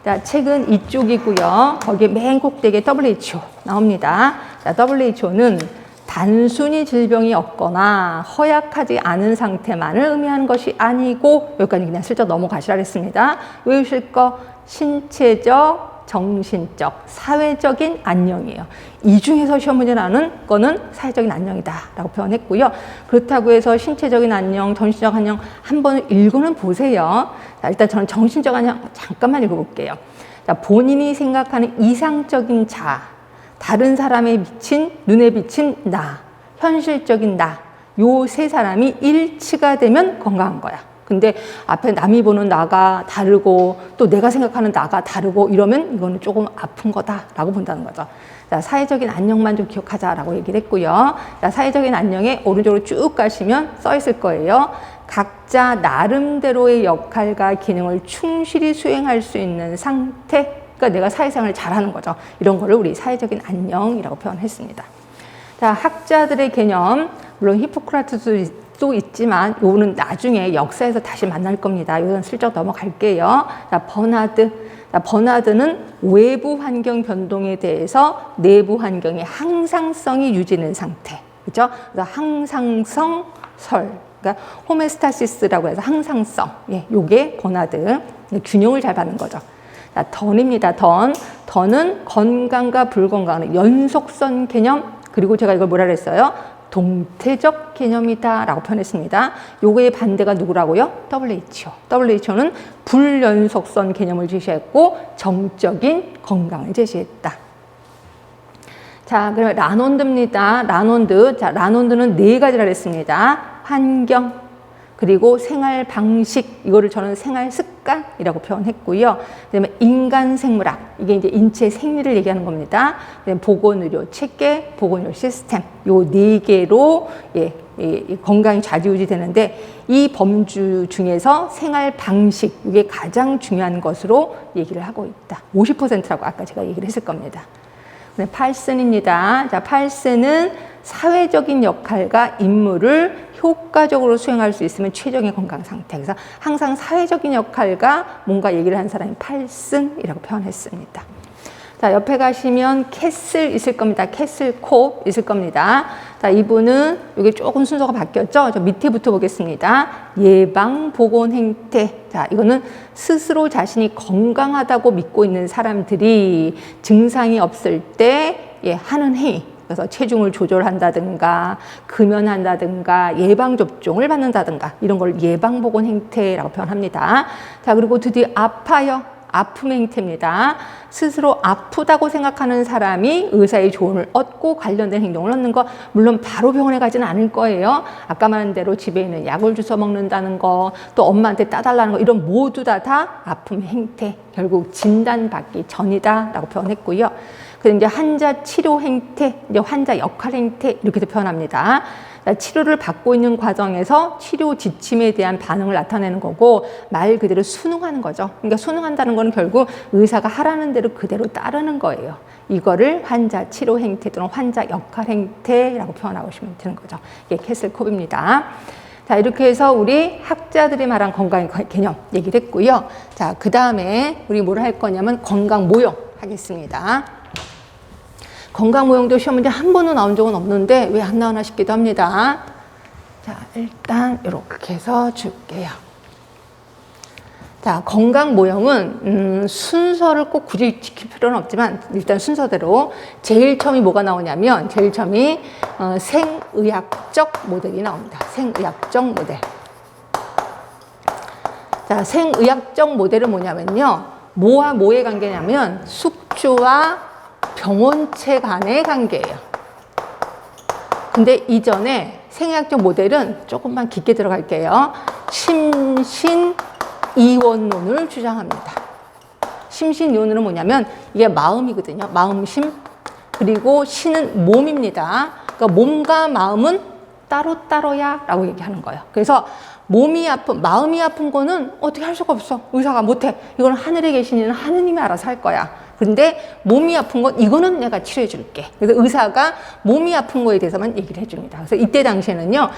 자, 책은 이쪽이고요. 거기에 맨 꼭대기에 WHO 나옵니다. 자, WHO는 단순히 질병이 없거나 허약하지 않은 상태만을 의미하는 것이 아니고, 여기까지 그냥 슬쩍 넘어가시라 했습니다. 외우실 거 신체적, 정신적, 사회적인 안녕이에요. 이 중에서 시험 문제 나오는 거는 사회적인 안녕이다 라고 표현했고요. 그렇다고 해서 신체적인 안녕, 정신적 안녕 한번 읽어는 보세요. 자, 일단 저는 정신적 안녕 잠깐만 읽어볼게요. 자, 본인이 생각하는 이상적인 자아, 다른 사람에 비친, 눈에 비친 나, 현실적인 나, 요 세 사람이 일치가 되면 건강한 거야. 근데 앞에 남이 보는 나가 다르고 또 내가 생각하는 나가 다르고 이러면 이거는 조금 아픈 거다라고 본다는 거죠. 자, 사회적인 안녕만 좀 기억하자라고 얘기를 했고요. 자, 사회적인 안녕에 오른쪽으로 쭉 가시면 써 있을 거예요. 각자 나름대로의 역할과 기능을 충실히 수행할 수 있는 상태. 그러니까 내가 사회생활을 잘하는 거죠. 이런 거를 우리 사회적인 안녕이라고 표현했습니다. 자, 학자들의 개념, 물론 히포크라테스도 있지만 요거는 나중에 역사에서 다시 만날 겁니다. 이건 슬쩍 넘어갈게요. 자, 버나드. 자, 버나드는 외부 환경 변동에 대해서 내부 환경의 항상성이 유지되는 상태. 그죠? 그래서 항상성설. 그러니까 호메스타시스라고 해서 항상성. 예, 요게 버나드. 균형을 잘 받는 거죠. 자, 던입니다. 던은 건강과 불건강의 연속선 개념, 그리고 제가 이걸 뭐라 그랬어요? 동태적 개념이다 라고 표현했습니다. 요거의 반대가 누구라고요? WHO. WHO는 불연속선 개념을 제시했고 정적인 건강을 제시했다. 자, 그럼 라논드입니다. 라논드. 자, 라논드는 네 가지라 했습니다. 환경, 그리고 생활 방식, 이거를 저는 생활 습관이라고 표현했고요. 그다음에 인간 생물학, 이게 이제 인체 생리를 얘기하는 겁니다. 그다음에 보건의료 체계, 보건의료 시스템, 요 네 개로 건강이 좌지우지 되는데 이 범주 중에서 생활 방식, 이게 가장 중요한 것으로 얘기를 하고 있다. 50%라고 아까 제가 얘기를 했을 겁니다. 네, 팔슨입니다. 자, 팔슨은 사회적인 역할과 임무를 효과적으로 수행할 수 있으면 최적의 건강 상태. 그래서 항상 사회적인 역할과 뭔가 얘기를 한 사람이 팔슨이라고 표현했습니다. 자, 옆에 가시면 캐슬 있을 겁니다. 캐슬 콥 있을 겁니다. 자, 이분은 이게 조금 순서가 바뀌었죠? 저 밑에부터 보겠습니다. 예방 보건 행태. 자, 이거는 스스로 자신이 건강하다고 믿고 있는 사람들이 증상이 없을 때 하는 행위. 그래서 체중을 조절한다든가 금연한다든가 예방접종을 받는다든가 이런 걸 예방보건 행태라고 표현합니다. 자, 그리고 드디어 아파요. 아픔 행태입니다. 스스로 아프다고 생각하는 사람이 의사의 조언을 얻고 관련된 행동을 얻는 거, 물론 바로 병원에 가지는 않을 거예요. 아까 말한 대로 집에 있는 약을 주워 먹는다는 거, 또 엄마한테 따달라는 거, 이런 모두 다 아픔 행태, 결국 진단받기 전이다라고 표현했고요. 그리고 이제 환자 치료 행태, 이제 환자 역할 행태 이렇게도 표현합니다. 치료를 받고 있는 과정에서 치료 지침에 대한 반응을 나타내는 거고 말 그대로 순응하는 거죠. 그러니까 순응한다는 건 결국 의사가 하라는 대로 그대로 따르는 거예요. 이거를 환자 치료 행태 또는 환자 역할 행태라고 표현하고 싶으면 되는 거죠. 이게 캐슬 콥입니다. 자, 이렇게 해서 우리 학자들이 말한 건강의 개념 얘기를 했고요. 자, 그 다음에 우리 뭘 할 거냐면 건강 모형 하겠습니다. 건강 모형도 시험 문제 한 번도 나온 적은 없는데 왜 안 나오나 싶기도 합니다. 자, 일단 이렇게 해서 줄게요. 자, 건강 모형은 순서를 꼭 굳이 지킬 필요는 없지만 일단 순서대로 제일 처음이 뭐가 나오냐면 제일 처음이 생의학적 모델이 나옵니다. 생의학적 모델. 자, 생의학적 모델은 뭐냐면요. 뭐와 뭐의 관계냐면 숙주와 병원체 간의 관계예요. 근데 이전에 생의학적 모델은 조금만 깊게 들어갈게요. 심신이원론을 주장합니다. 심신이원론은 뭐냐면 이게 마음이거든요. 마음심. 그리고 신은 몸입니다. 그러니까 몸과 마음은 따로따로야 라고 얘기하는 거예요. 그래서 몸이 아픈, 마음이 아픈 거는 어떻게 할 수가 없어. 의사가 못해. 이건 하늘에 계신 이는 하느님이 알아서 할 거야. 근데 몸이 아픈 건 이거는 내가 치료해 줄게. 그래서 의사가 몸이 아픈 거에 대해서만 얘기를 해줍니다. 그래서 이때 당시에는요,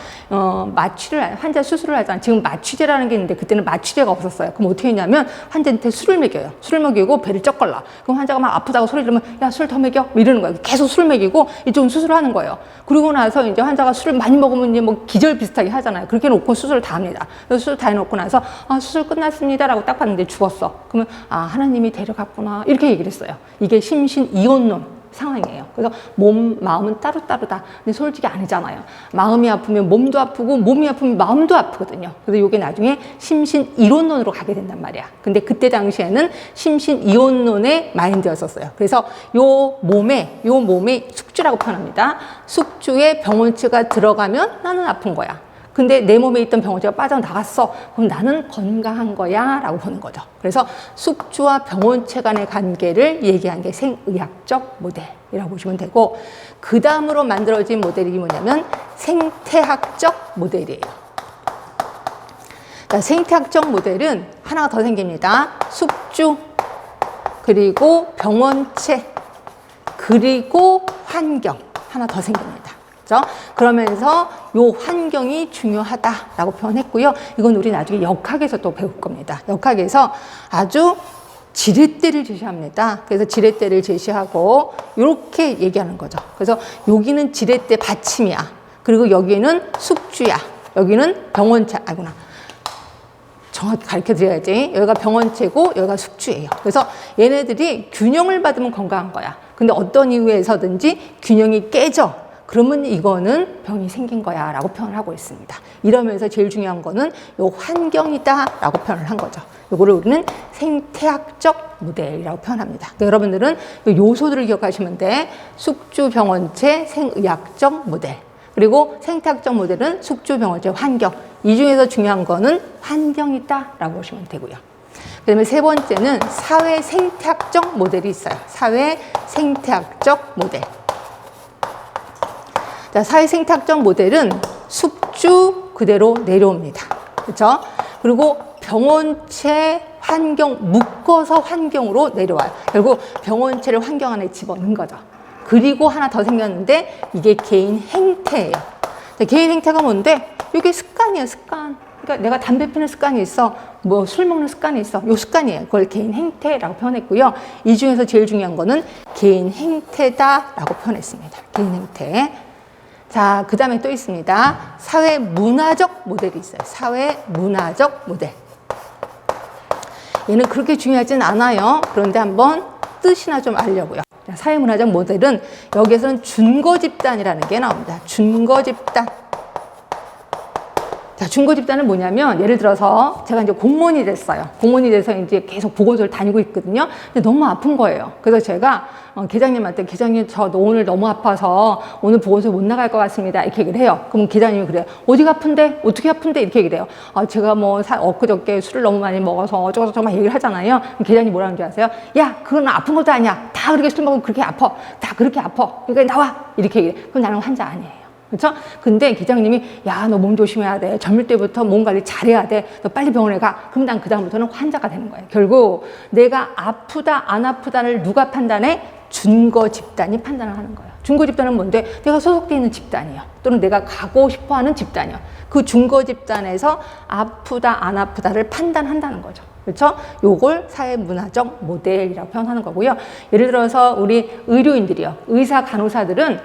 환자 수술을 하잖아요. 지금 마취제라는 게 있는데 그때는 마취제가 없었어요. 그럼 어떻게 했냐면 환자한테 술을 먹여요. 술을 먹이고 배를 쩍 걸라. 그럼 환자가 막 아프다고 소리 지르면 야, 술 더 먹여? 이러는 거예요. 계속 술 먹이고 이쪽은 수술을 하는 거예요. 그러고 나서 이제 환자가 술을 많이 먹으면 이제 뭐 기절 비슷하게 하잖아요. 그렇게 놓고 수술을 다 합니다. 그래서 수술 다 해놓고 나서 수술 끝났습니다라고 딱 봤는데 죽었어. 그러면 하나님이 데려갔구나. 이렇게 얘기를 했어요. 이게 심신이원론 상황이에요. 그래서 몸, 마음은 따로따로다. 근데 솔직히 아니잖아요. 마음이 아프면 몸도 아프고 몸이 아프면 마음도 아프거든요. 그래서 이게 나중에 심신이론론으로 가게 된단 말이야. 근데 그때 당시에는 심신이원론의 마인드였었어요. 그래서 요 몸에 숙주라고 표현합니다. 숙주에 병원체가 들어가면 나는 아픈 거야. 근데 내 몸에 있던 병원체가 빠져나갔어. 그럼 나는 건강한 거야 라고 보는 거죠. 그래서 숙주와 병원체 간의 관계를 얘기한 게 생의학적 모델이라고 보시면 되고, 그 다음으로 만들어진 모델이 뭐냐면 생태학적 모델이에요. 자, 생태학적 모델은 하나가 더 생깁니다. 숙주, 그리고 병원체, 그리고 환경 하나 더 생깁니다. 그렇죠? 그러면서 요 환경이 중요하다라고 표현했고요. 이건 우리 나중에 역학에서 또 배울 겁니다. 역학에서 아주 지렛대를 제시합니다. 그래서 지렛대를 제시하고 이렇게 얘기하는 거죠. 그래서 여기는 지렛대 받침이야. 그리고 여기는 숙주야. 여기는 병원체. 아구나. 정확히 가르쳐 드려야지. 여기가 병원체고 여기가 숙주예요. 그래서 얘네들이 균형을 받으면 건강한 거야. 근데 어떤 이유에서든지 균형이 깨져. 그러면 이거는 병이 생긴 거야 라고 표현을 하고 있습니다. 이러면서 제일 중요한 거는 요 환경이다 라고 표현을 한 거죠. 요거를 우리는 생태학적 모델이라고 표현합니다. 그러니까 여러분들은 요 요소들을 기억하시면 돼. 숙주, 병원체, 생의학적 모델. 그리고 생태학적 모델은 숙주, 병원체, 환경. 이 중에서 중요한 거는 환경이다 라고 보시면 되고요. 그 다음에 세 번째는 사회 생태학적 모델이 있어요. 사회 생태학적 모델. 자, 사회 생태학적 모델은 숙주 그대로 내려옵니다. 그렇죠? 그리고 병원체, 환경, 묶어서 환경으로 내려와요. 결국 병원체를 환경 안에 집어넣은 거죠. 그리고 하나 더 생겼는데 이게 개인 행태예요. 자, 개인 행태가 뭔데? 이게 습관이에요, 습관. 그러니까 내가 담배 피는 습관이 있어, 뭐 술 먹는 습관이 있어. 요 습관이에요. 그걸 개인 행태라고 표현했고요. 이 중에서 제일 중요한 거는 개인 행태다라고 표현했습니다. 개인 행태. 자, 그 다음에 또 있습니다. 사회 문화적 모델이 있어요. 사회 문화적 모델. 얘는 그렇게 중요하진 않아요. 그런데 한번 뜻이나 좀 알려고요. 사회 문화적 모델은 여기에서는 준거 집단이라는 게 나옵니다. 준거 집단. 자, 준거 집단은 뭐냐면 예를 들어서 제가 이제 공무원이 됐어요. 공무원이 돼서 이제 계속 보건소를 다니고 있거든요. 근데 너무 아픈 거예요. 그래서 제가 계장님한테 계장님 저 오늘 너무 아파서 오늘 보건소에 못 나갈 것 같습니다. 이렇게 얘기를 해요. 그럼 계장님이 그래요. 어디가 아픈데? 어떻게 아픈데? 이렇게 얘기를 해요. 제가 뭐 엊그저께 술을 너무 많이 먹어서 어쩌고저쩌고 막 얘기를 하잖아요. 계장님이 뭐라는 줄 아세요? 야, 그건 아픈 것도 아니야. 다 그렇게 술 먹으면 그렇게 아파. 다 그렇게 아파. 그러니까 나와. 이렇게 얘기해. 그럼 나는 환자 아니에요. 그렇죠? 근데 기장님이 야, 너 몸 조심해야 돼. 젊을 때부터 몸 관리 잘해야 돼. 너 빨리 병원에 가. 그럼 난 그다음부터는 환자가 되는 거예요. 결국 내가 아프다 안 아프다를 누가 판단해? 준거 집단이 판단을 하는 거예요. 준거 집단은 뭔데? 내가 소속되어 있는 집단이요. 또는 내가 가고 싶어하는 집단이요. 그 준거 집단에서 아프다 안 아프다를 판단한다는 거죠. 그렇죠? 요걸 사회문화적 모델이라고 표현하는 거고요. 예를 들어서 우리 의료인들이요. 의사, 간호사들은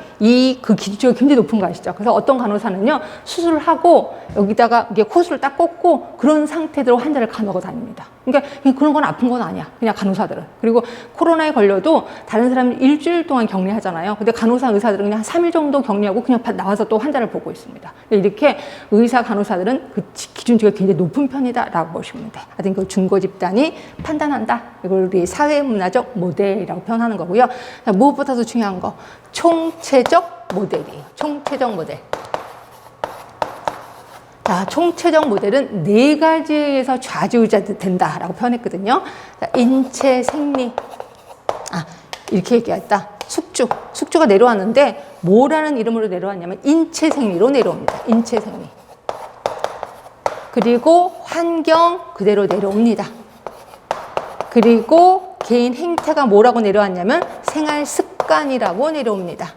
그 기준치가 굉장히 높은 거 아시죠? 그래서 어떤 간호사는요, 수술을 하고 여기다가 이게 코수를 딱 꽂고 그런 상태대로 환자를 간호하고 다닙니다. 그러니까 그런 건 아픈 건 아니야. 그냥 간호사들은. 그리고 코로나에 걸려도 다른 사람이 일주일 동안 격리하잖아요. 근데 간호사, 의사들은 그냥 한 3일 정도 격리하고 그냥 나와서 또 환자를 보고 있습니다. 이렇게 의사, 간호사들은 그 기준치가 굉장히 높은 편이다라고 보시면 돼. 하여튼 그 준거 집단이 판단한다. 이걸 우리 사회문화적 모델이라고 표현하는 거고요. 자, 무엇보다도 중요한 거, 총체적 모델이에요. 총체적 모델. 자, 총체적 모델은 4가지에서 좌지우지된다라고 표현했거든요. 자, 인체, 생리. 이렇게 얘기했다. 숙주가 내려왔는데 뭐라는 이름으로 내려왔냐면 인체 생리로 내려옵니다. 인체 생리. 그리고 환경 그대로 내려옵니다. 그리고 개인 행태가 뭐라고 내려왔냐면 생활 습관이라고 내려옵니다.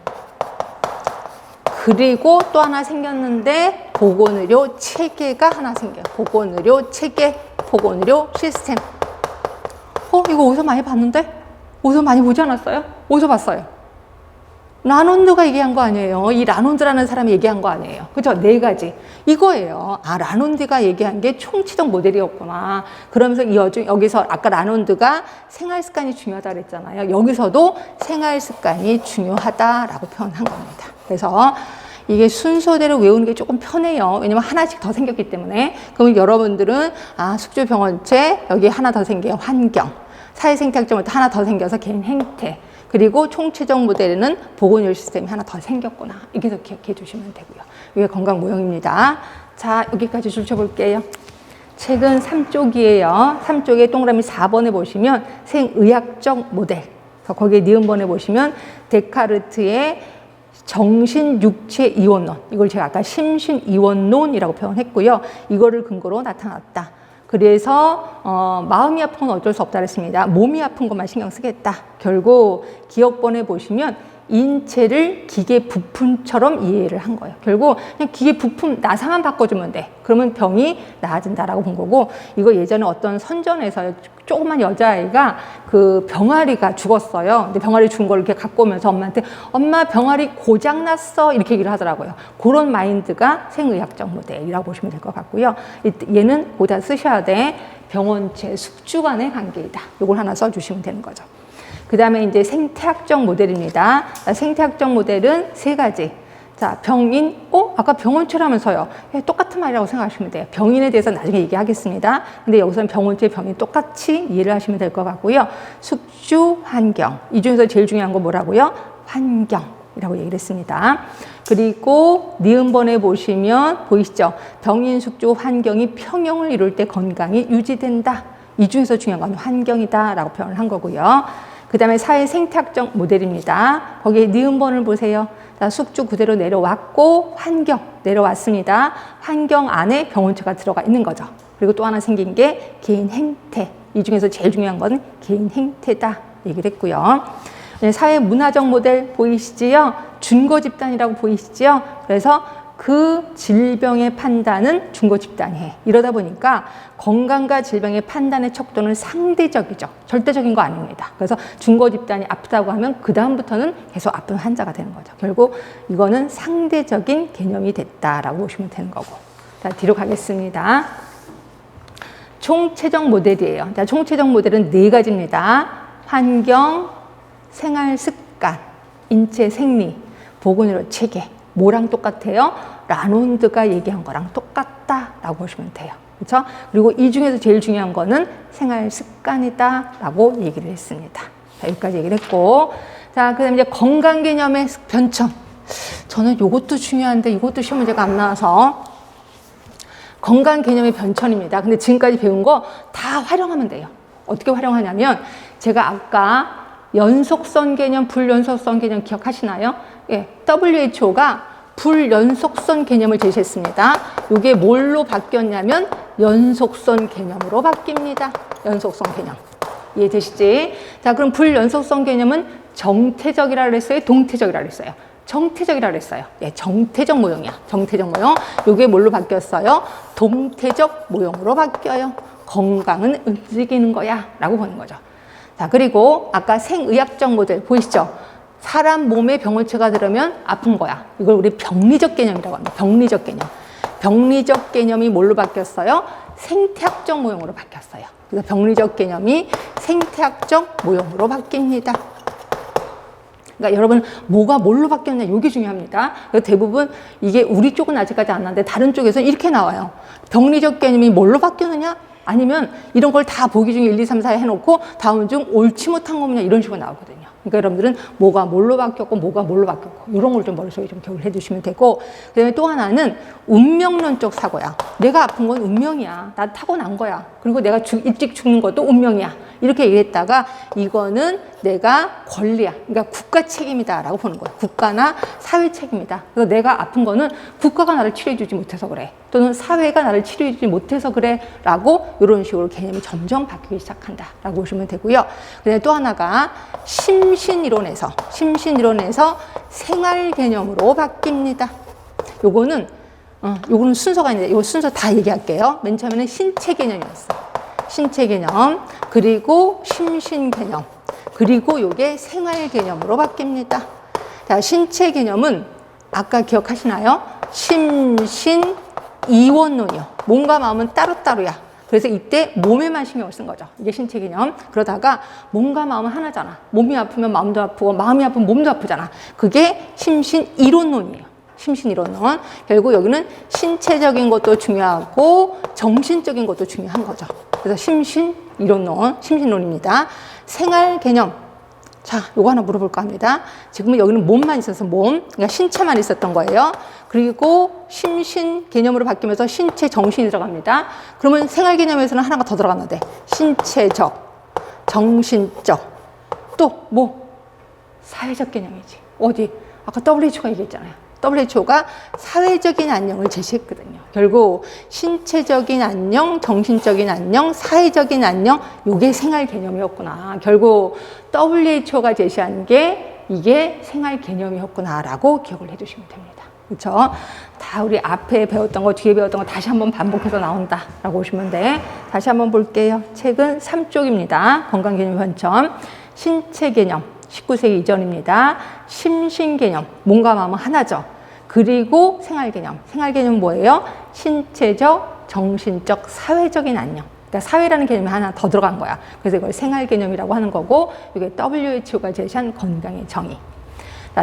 그리고 또 하나 생겼는데 보건의료 체계가 하나 생겨요. 보건의료 체계, 보건의료 시스템. 이거 어디서 많이 봤는데? 어디서 많이 보지 않았어요? 어디서 봤어요? 라논드가 얘기한 거 아니에요. 이 라논드라는 사람이 얘기한 거 아니에요. 그죠? 4가지. 이거예요. 라논드가 얘기한 게 총체적 모델이었구나. 그러면서 여기서 아까 라논드가 생활 습관이 중요하다 그랬잖아요. 여기서도 생활 습관이 중요하다라고 표현한 겁니다. 그래서 이게 순서대로 외우는 게 조금 편해요. 왜냐면 하나씩 더 생겼기 때문에. 그러면 여러분들은 숙주병원체 여기 하나 더 생겨요. 환경. 사회생태학점부터 하나 더 생겨서 개인 행태. 그리고 총체적 모델에는 보건의료 시스템이 하나 더 생겼구나. 이렇게 기억해 주시면 되고요. 이게 건강 모형입니다. 자, 여기까지 줄 쳐볼게요. 책은 3쪽이에요. 3쪽에 동그라미 4번에 보시면 생의학적 모델. 거기에 니은번에 보시면 데카르트의 정신, 육체, 이원론. 이걸 제가 아까 심신, 이원론이라고 표현했고요. 이거를 근거로 나타났다. 그래서 마음이 아픈 건 어쩔 수 없다 그랬습니다. 몸이 아픈 것만 신경 쓰겠다. 결국 기억본에 보시면 인체를 기계 부품처럼 이해를 한 거예요. 결국 그냥 기계 부품 나사만 바꿔주면 돼. 그러면 병이 나아진다라고 본 거고, 이거 예전에 어떤 선전에서 조그만 여자아이가 그 병아리가 죽었어요. 근데 병아리 죽은 걸 이렇게 갖고 오면서 엄마한테 엄마 병아리 고장 났어 이렇게 얘기를 하더라고요. 그런 마인드가 생의학적 모델이라고 보시면 될 것 같고요. 얘는 보다 쓰셔야 돼. 병원체 숙주 간의 관계이다. 이걸 하나 써주시면 되는 거죠. 그 다음에 이제 생태학적 모델입니다. 생태학적 모델은 3가지. 자, 병인, 아까 병원체라면서요. 똑같은 말이라고 생각하시면 돼요. 병인에 대해서 나중에 얘기하겠습니다. 근데 여기서는 병원체, 병인 똑같이 이해를 하시면 될 것 같고요. 숙주, 환경. 이 중에서 제일 중요한 건 뭐라고요? 환경이라고 얘기를 했습니다. 그리고 니은번에 보시면 보이시죠? 병인, 숙주, 환경이 평형을 이룰 때 건강이 유지된다. 이 중에서 중요한 건 환경이다라고 표현을 한 거고요. 그 다음에 사회 생태학적 모델입니다. 거기에 니은번을 보세요. 자, 숙주 그대로 내려왔고 환경 내려왔습니다. 환경 안에 병원체가 들어가 있는 거죠. 그리고 또 하나 생긴 게 개인 행태. 이 중에서 제일 중요한 건 개인 행태다 얘기를 했고요. 네, 사회 문화적 모델 보이시지요? 준거 집단이라고 보이시지요? 그래서 그 질병의 판단은 준거 집단이 해. 이러다 보니까 건강과 질병의 판단의 척도는 상대적이죠. 절대적인 거 아닙니다. 그래서 준거 집단이 아프다고 하면 그 다음부터는 계속 아픈 환자가 되는 거죠. 결국 이거는 상대적인 개념이 됐다라고 보시면 되는 거고. 자, 뒤로 가겠습니다. 총체적 모델이에요. 자, 총체적 모델은 4가지입니다. 환경, 생활 습관, 인체 생리, 보건의료 체계. 뭐랑 똑같아요? 라논드가 얘기한 거랑 똑같다라고 보시면 돼요. 그렇죠? 그리고 이 중에서 제일 중요한 거는 생활 습관이다라고 얘기를 했습니다. 자, 여기까지 얘기를 했고, 자, 그다음에 이제 건강 개념의 변천. 저는 이것도 중요한데 이것도 시험 문제가 안 나와서 건강 개념의 변천입니다. 근데 지금까지 배운 거 다 활용하면 돼요. 어떻게 활용하냐면 제가 아까 연속선 개념, 불연속선 개념 기억하시나요? 예, WHO가 불연속선 개념을 제시했습니다. 이게 뭘로 바뀌었냐면 연속선 개념으로 바뀝니다. 연속선 개념. 이해되시지? 자, 그럼 불연속선 개념은 정태적이라 그랬어요? 동태적이라 그랬어요? 정태적이라 그랬어요. 예, 정태적 모형이야. 정태적 모형. 요게 뭘로 바뀌었어요? 동태적 모형으로 바뀌어요. 건강은 움직이는 거야 라고 보는 거죠. 자, 그리고 아까 생의학적 모델 보이시죠? 사람 몸에 병원체가 들으면 아픈 거야. 이걸 우리 병리적 개념이라고 합니다. 병리적 개념. 병리적 개념이 뭘로 바뀌었어요? 생태학적 모형으로 바뀌었어요. 그래서 병리적 개념이 생태학적 모형으로 바뀝니다. 그러니까 여러분 뭐가 뭘로 바뀌었냐 이게 중요합니다. 대부분 이게 우리 쪽은 아직까지 안 나는데 다른 쪽에서는 이렇게 나와요. 병리적 개념이 뭘로 바뀌었느냐? 아니면 이런 걸 다 보기 중에 1, 2, 3, 4 해놓고 다음 중 옳지 못한 거 뭐냐 이런 식으로 나오거든요. 그러니까 여러분들은 뭐가 뭘로 바뀌었고 뭐가 뭘로 바뀌었고 이런 걸 좀 머릿속에 좀 기억을 해두시면 되고, 그 다음에 또 하나는 운명론적 사고야. 내가 아픈 건 운명이야. 나 타고난 거야. 그리고 내가 일찍 죽는 것도 운명이야. 이렇게 얘기했다가 이거는 내가 권리야. 그러니까 국가 책임이다 라고 보는 거야. 국가나 사회 책임이다. 그래서 내가 아픈 거는 국가가 나를 치료해주지 못해서 그래. 또는 사회가 나를 치료해주지 못해서 그래 라고 이런 식으로 개념이 점점 바뀌기 시작한다 라고 보시면 되고요. 그다음에 또 하나가 심신이론에서 생활 개념으로 바뀝니다. 요거는 순서가 있는데 요 순서 다 얘기할게요. 맨 처음에는 신체 개념이었어. 신체 개념, 그리고 심신 개념, 그리고 요게 생활 개념으로 바뀝니다. 자, 신체 개념은 아까 기억하시나요? 심신 이원론이요. 몸과 마음은 따로따로야. 그래서 이때 몸에만 신경을 쓴 거죠. 이게 신체 개념. 그러다가 몸과 마음은 하나잖아. 몸이 아프면 마음도 아프고 마음이 아프면 몸도 아프잖아. 그게 심신 이론론이에요. 심신 이론론. 결국 여기는 신체적인 것도 중요하고 정신적인 것도 중요한 거죠. 그래서 심신 이론론, 심신론입니다. 생활 개념. 자, 요거 하나 물어볼까 합니다. 지금은 여기는 몸만 있어서 그러니까 신체만 있었던 거예요. 그리고 심신 개념으로 바뀌면서 신체, 정신이 들어갑니다. 그러면 생활 개념에서는 하나가 더 들어갔는데 신체적, 정신적, 또 뭐? 사회적 개념이지. 어디? 아까 WHO가 얘기했잖아요. WHO가 사회적인 안녕을 제시했거든요. 결국 신체적인 안녕, 정신적인 안녕, 사회적인 안녕, 요게 생활 개념이었구나. 결국 WHO가 제시한 게 이게 생활 개념이었구나라고 기억을 해주시면 됩니다. 그렇죠? 다 우리 앞에 배웠던 거, 뒤에 배웠던 거 다시 한번 반복해서 나온다라고 보시면 돼. 다시 한번 볼게요. 책은 3쪽입니다. 건강개념 현점, 신체 개념, 19세기 이전입니다. 심신 개념, 몸과 마음은 하나죠. 그리고 생활 개념. 생활 개념은 뭐예요? 신체적, 정신적, 사회적인 안녕. 그러니까 사회라는 개념이 하나 더 들어간 거야. 그래서 이걸 생활 개념이라고 하는 거고, 이게 WHO가 제시한 건강의 정의.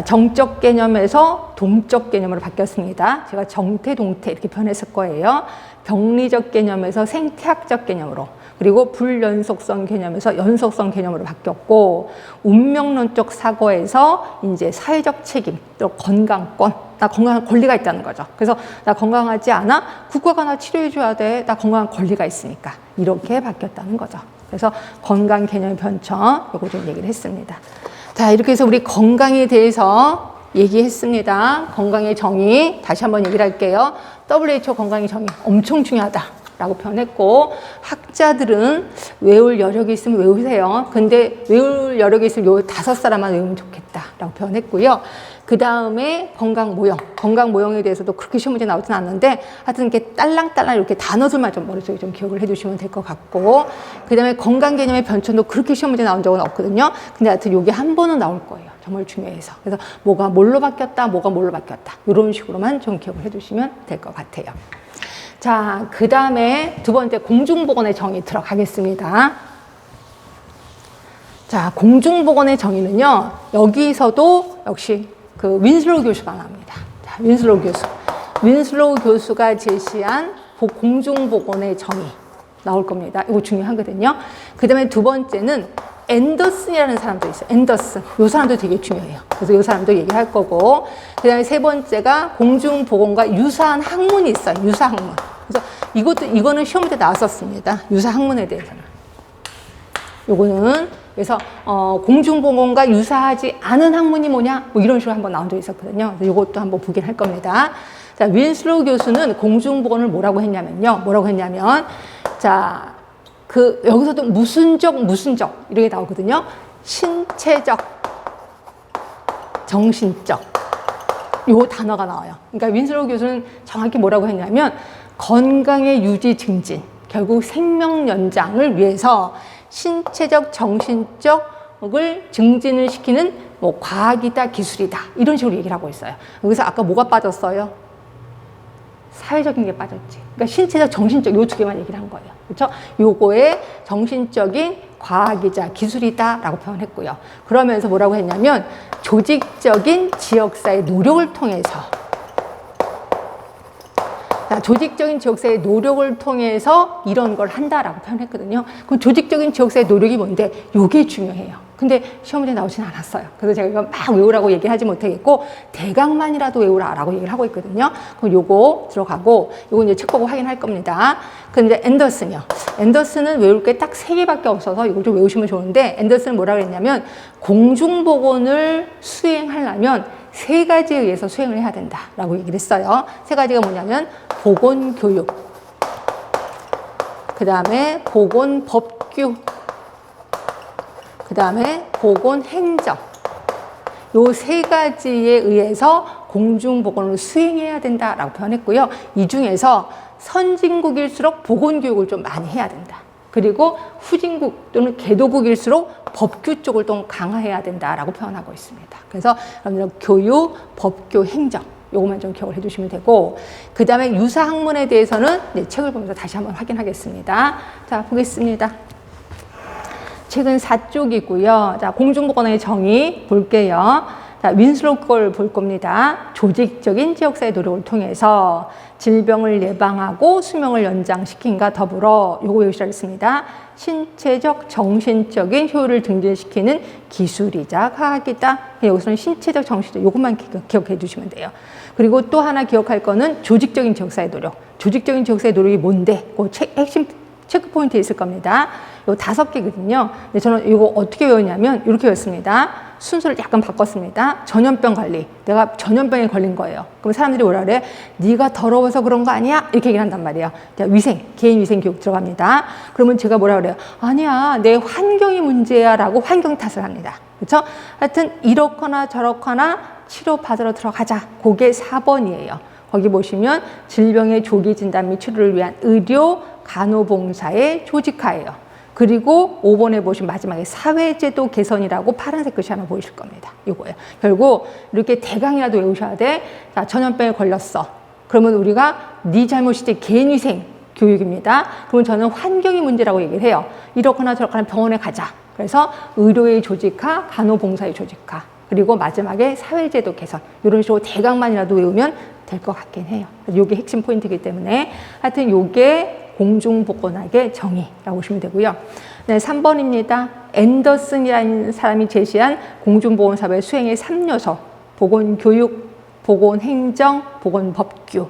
정적 개념에서 동적 개념으로 바뀌었습니다. 제가 정태, 동태 이렇게 변했을 거예요. 병리적 개념에서 생태학적 개념으로, 그리고 불연속성 개념에서 연속성 개념으로 바뀌었고, 운명론적 사고에서 이제 사회적 책임, 또 건강권, 나 건강한 권리가 있다는 거죠. 그래서 나 건강하지 않아? 국가가 나 치료해줘야 돼. 나 건강한 권리가 있으니까. 이렇게 바뀌었다는 거죠. 그래서 건강 개념 변천, 요거 좀 얘기를 했습니다. 자, 이렇게 해서 우리 건강에 대해서 얘기했습니다. 건강의 정의, 다시 한번 얘기를 할게요. WHO 건강의 정의 엄청 중요하다라고 표현했고, 학자들은 외울 여력이 있으면 외우세요. 근데 외울 여력이 있으면 요 5사람만 외우면 좋겠다라고 표현했고요. 그 다음에 건강 모형에 대해서도 그렇게 시험 문제 나오진 않는데, 하여튼 이렇게 딸랑딸랑 이렇게 단어들만 좀 머릿속에 좀 기억을 해주시면 될 것 같고, 그 다음에 건강 개념의 변천도 그렇게 시험 문제 나온 적은 없거든요. 근데 하여튼 요게 한 번은 나올 거예요. 정말 중요해서. 그래서 뭐가 뭘로 바뀌었다, 뭐가 뭘로 바뀌었다. 이런 식으로만 좀 기억을 해주시면 될 것 같아요. 자, 그 다음에 두 번째 공중보건의 정의 들어가겠습니다. 자, 공중보건의 정의는요, 여기서도 역시 그 윈슬로우 교수가 나옵니다. 자, 윈슬로우 교수가 제시한 공중보건의 정의 나올 겁니다. 이거 중요하거든요. 그 다음에 두 번째는 앤더슨이라는 사람도 있어요. 앤더슨. 이 사람도 되게 중요해요. 그래서 이 사람도 얘기할 거고, 그 다음에 세 번째가 공중보건과 유사한 학문이 있어요. 유사학문. 그래서 이거는 시험 문제 나왔었습니다. 유사학문에 대해서는. 요거는 그래서 공중보건과 유사하지 않은 학문이 뭐냐? 뭐 이런 식으로 한번 나온 적이 있었거든요. 그래서 이것도 한번 보긴 할 겁니다. 자, 윈슬로우 교수는 공중보건을 뭐라고 했냐면, 자, 여기서도 무슨적 이렇게 나오거든요. 신체적, 정신적. 요 단어가 나와요. 그러니까 윈슬로우 교수는 정확히 뭐라고 했냐면 건강의 유지 증진, 결국 생명 연장을 위해서 신체적, 정신적을 증진을 시키는 뭐 과학이다, 기술이다 이런 식으로 얘기를 하고 있어요. 여기서 아까 뭐가 빠졌어요? 사회적인 게 빠졌지. 그러니까 신체적, 정신적 요 두 개만 얘기를 한 거예요. 그렇죠? 요거에 정신적인 과학이자 기술이다라고 표현했고요. 그러면서 뭐라고 했냐면 조직적인 지역사회 노력을 통해서 조직적인 지역사회 노력을 통해서 이런 걸 한다라고 표현했거든요. 그럼 조직적인 지역사회 노력이 뭔데? 요게 중요해요. 근데 시험 문제 나오진 않았어요. 그래서 제가 이거 막 외우라고 얘기하지 못하겠고 대강만이라도 외우라라고 얘기를 하고 있거든요. 그럼 요거 들어가고 요거 이제 책 보고 확인할 겁니다. 근데 앤더슨이요. 앤더슨은 외울 게 딱 3개밖에 없어서 이걸 좀 외우시면 좋은데 앤더슨은 뭐라 그랬냐면 공중보건을 수행하려면 3가지에 의해서 수행을 해야 된다라고 얘기를 했어요. 3가지가 뭐냐면 보건교육, 그 다음에 보건법규, 그 다음에 보건행정. 요 3가지에 의해서 공중보건을 수행해야 된다라고 표현했고요. 이 중에서 선진국일수록 보건교육을 좀 많이 해야 된다. 그리고 후진국 또는 개도국일수록 법규 쪽을 좀 강화해야 된다라고 표현하고 있습니다. 그래서 여러분들 교육, 법규, 행정 요것만 좀 기억을 해주시면 되고 그 다음에 유사학문에 대해서는 이제 책을 보면서 다시 한번 확인하겠습니다. 자, 보겠습니다. 책은 4쪽이고요. 자, 공중보건의 정의 볼게요. 자, 윈슬로우 걸 볼 겁니다. 조직적인 지역사회 노력을 통해서 질병을 예방하고 수명을 연장시킨과 더불어 요거 외우시라겠습니다. 신체적, 정신적인 효율을 증진시키는 기술이자 과학이다. 여기서는 신체적, 정신적 요것만 기억해 주시면 돼요. 그리고 또 하나 기억할 거는 조직적인 지역사회 노력. 조직적인 지역사회 노력이 뭔데? 그 핵심 체크 포인트에 있을 겁니다. 요 5개거든요. 근데 저는 이거 어떻게 외웠냐면 이렇게 외웠습니다. 순서를 약간 바꿨습니다. 전염병 관리. 내가 전염병에 걸린 거예요. 그럼 사람들이 뭐라 그래? 네가 더러워서 그런 거 아니야? 이렇게 얘기를 한단 말이에요. 위생, 개인 위생 교육 들어갑니다. 그러면 제가 뭐라 그래요? 아니야, 내 환경이 문제야 라고 환경 탓을 합니다. 그렇죠? 하여튼 이렇거나 저렇거나 치료받으러 들어가자. 그게 4번이에요. 거기 보시면 질병의 조기 진단 및 치료를 위한 의료 간호봉사의 조직화예요. 그리고 5번에 보시면 마지막에 사회제도 개선이라고 파란색 글씨 하나 보이실 겁니다. 이거예요. 결국 이렇게 대강이라도 외우셔야 돼. 자, 전염병에 걸렸어. 그러면 우리가 네 잘못이지 개인위생 교육입니다. 그러면 저는 환경이 문제라고 얘기를 해요. 이렇거나 저렇거나 병원에 가자. 그래서 의료의 조직화, 간호봉사의 조직화. 그리고 마지막에 사회제도 개선. 이런 식으로 대강만이라도 외우면 될 것 같긴 해요. 이게 핵심 포인트이기 때문에 하여튼 이게 공중보건학의 정의라고 보시면 되고요. 네, 3번입니다. 앤더슨이라는 사람이 제시한 공중보건사업의 수행의 3요소. 보건교육, 보건행정, 보건법규.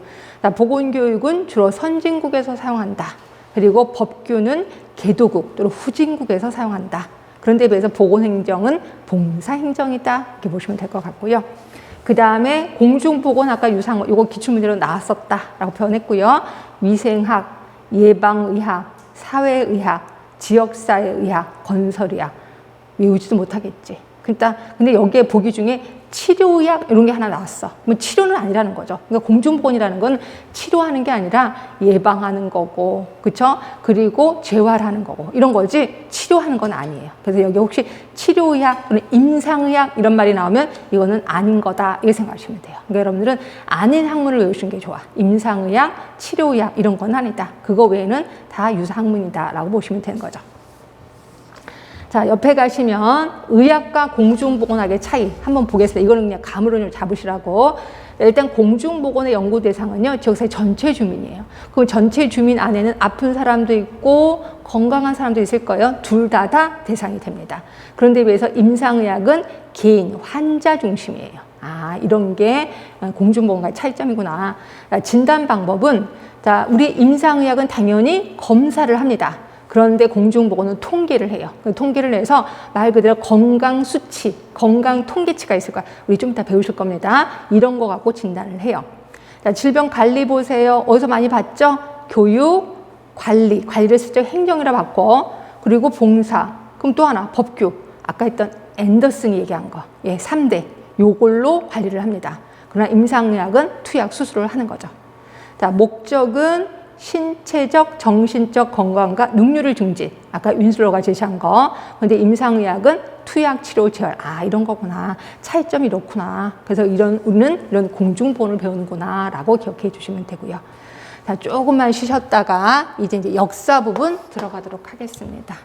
보건교육은 주로 선진국에서 사용한다. 그리고 법규는 개도국 또는 후진국에서 사용한다. 그런데 비해서 보건행정은 봉사행정이다. 이렇게 보시면 될 것 같고요. 그 다음에 공중보건 아까 유상어 이거 기출문제로 나왔었다라고 표현했고요. 위생학, 예방의학, 사회의학, 지역사회의학, 건설의학 외우지도 못하겠지. 그러니까 근데 여기에 보기 중에 치료의학 이런 게 하나 나왔어. 뭐 치료는 아니라는 거죠. 그러니까 공중보건이라는 건 치료하는 게 아니라 예방하는 거고, 그렇죠? 그리고 재활하는 거고 이런 거지 치료하는 건 아니에요. 그래서 여기 혹시 치료의학 또는 임상의학 이런 말이 나오면 이거는 아닌 거다 이렇게 생각하시면 돼요. 그러니까 여러분들은 아닌 학문을 외우시는 게 좋아. 임상의학, 치료의학 이런 건 아니다. 그거 외에는 다 유사학문이다라고 보시면 되는 거죠. 자, 옆에 가시면 의학과 공중보건학의 차이 한번 보겠습니다. 이거는 그냥 감으로 잡으시라고. 일단 공중보건의 연구 대상은요, 지역사회 전체 주민이에요. 그럼 전체 주민 안에는 아픈 사람도 있고 건강한 사람도 있을 거예요. 둘 다 대상이 됩니다. 그런데 비해서 임상의학은 개인, 환자 중심이에요. 아, 이런 게 공중보건과의 차이점이구나. 진단 방법은, 자, 우리 임상의학은 당연히 검사를 합니다. 그런데 공중보건은 통계를 해요. 통계를 해서 말 그대로 건강 수치, 건강 통계치가 있을 거야. 우리 좀 이따 배우실 겁니다. 이런 거 갖고 진단을 해요. 자, 질병 관리 보세요. 어디서 많이 봤죠? 교육, 관리를 슬쩍 행정이라 바꿔. 그리고 봉사. 그럼 또 하나, 법규. 아까 했던 앤더슨이 얘기한 거. 예, 3대. 요걸로 관리를 합니다. 그러나 임상의학은 투약 수술을 하는 거죠. 자, 목적은 신체적, 정신적 건강과 능률을 증진. 아까 윈슬로가 제시한 거. 근데 임상의학은 투약, 치료, 재활. 아, 이런 거구나. 차이점이 이렇구나. 그래서 우리는 이런 공중보건을 배우는구나. 라고 기억해 주시면 되고요. 자, 조금만 쉬셨다가 이제 역사 부분 들어가도록 하겠습니다.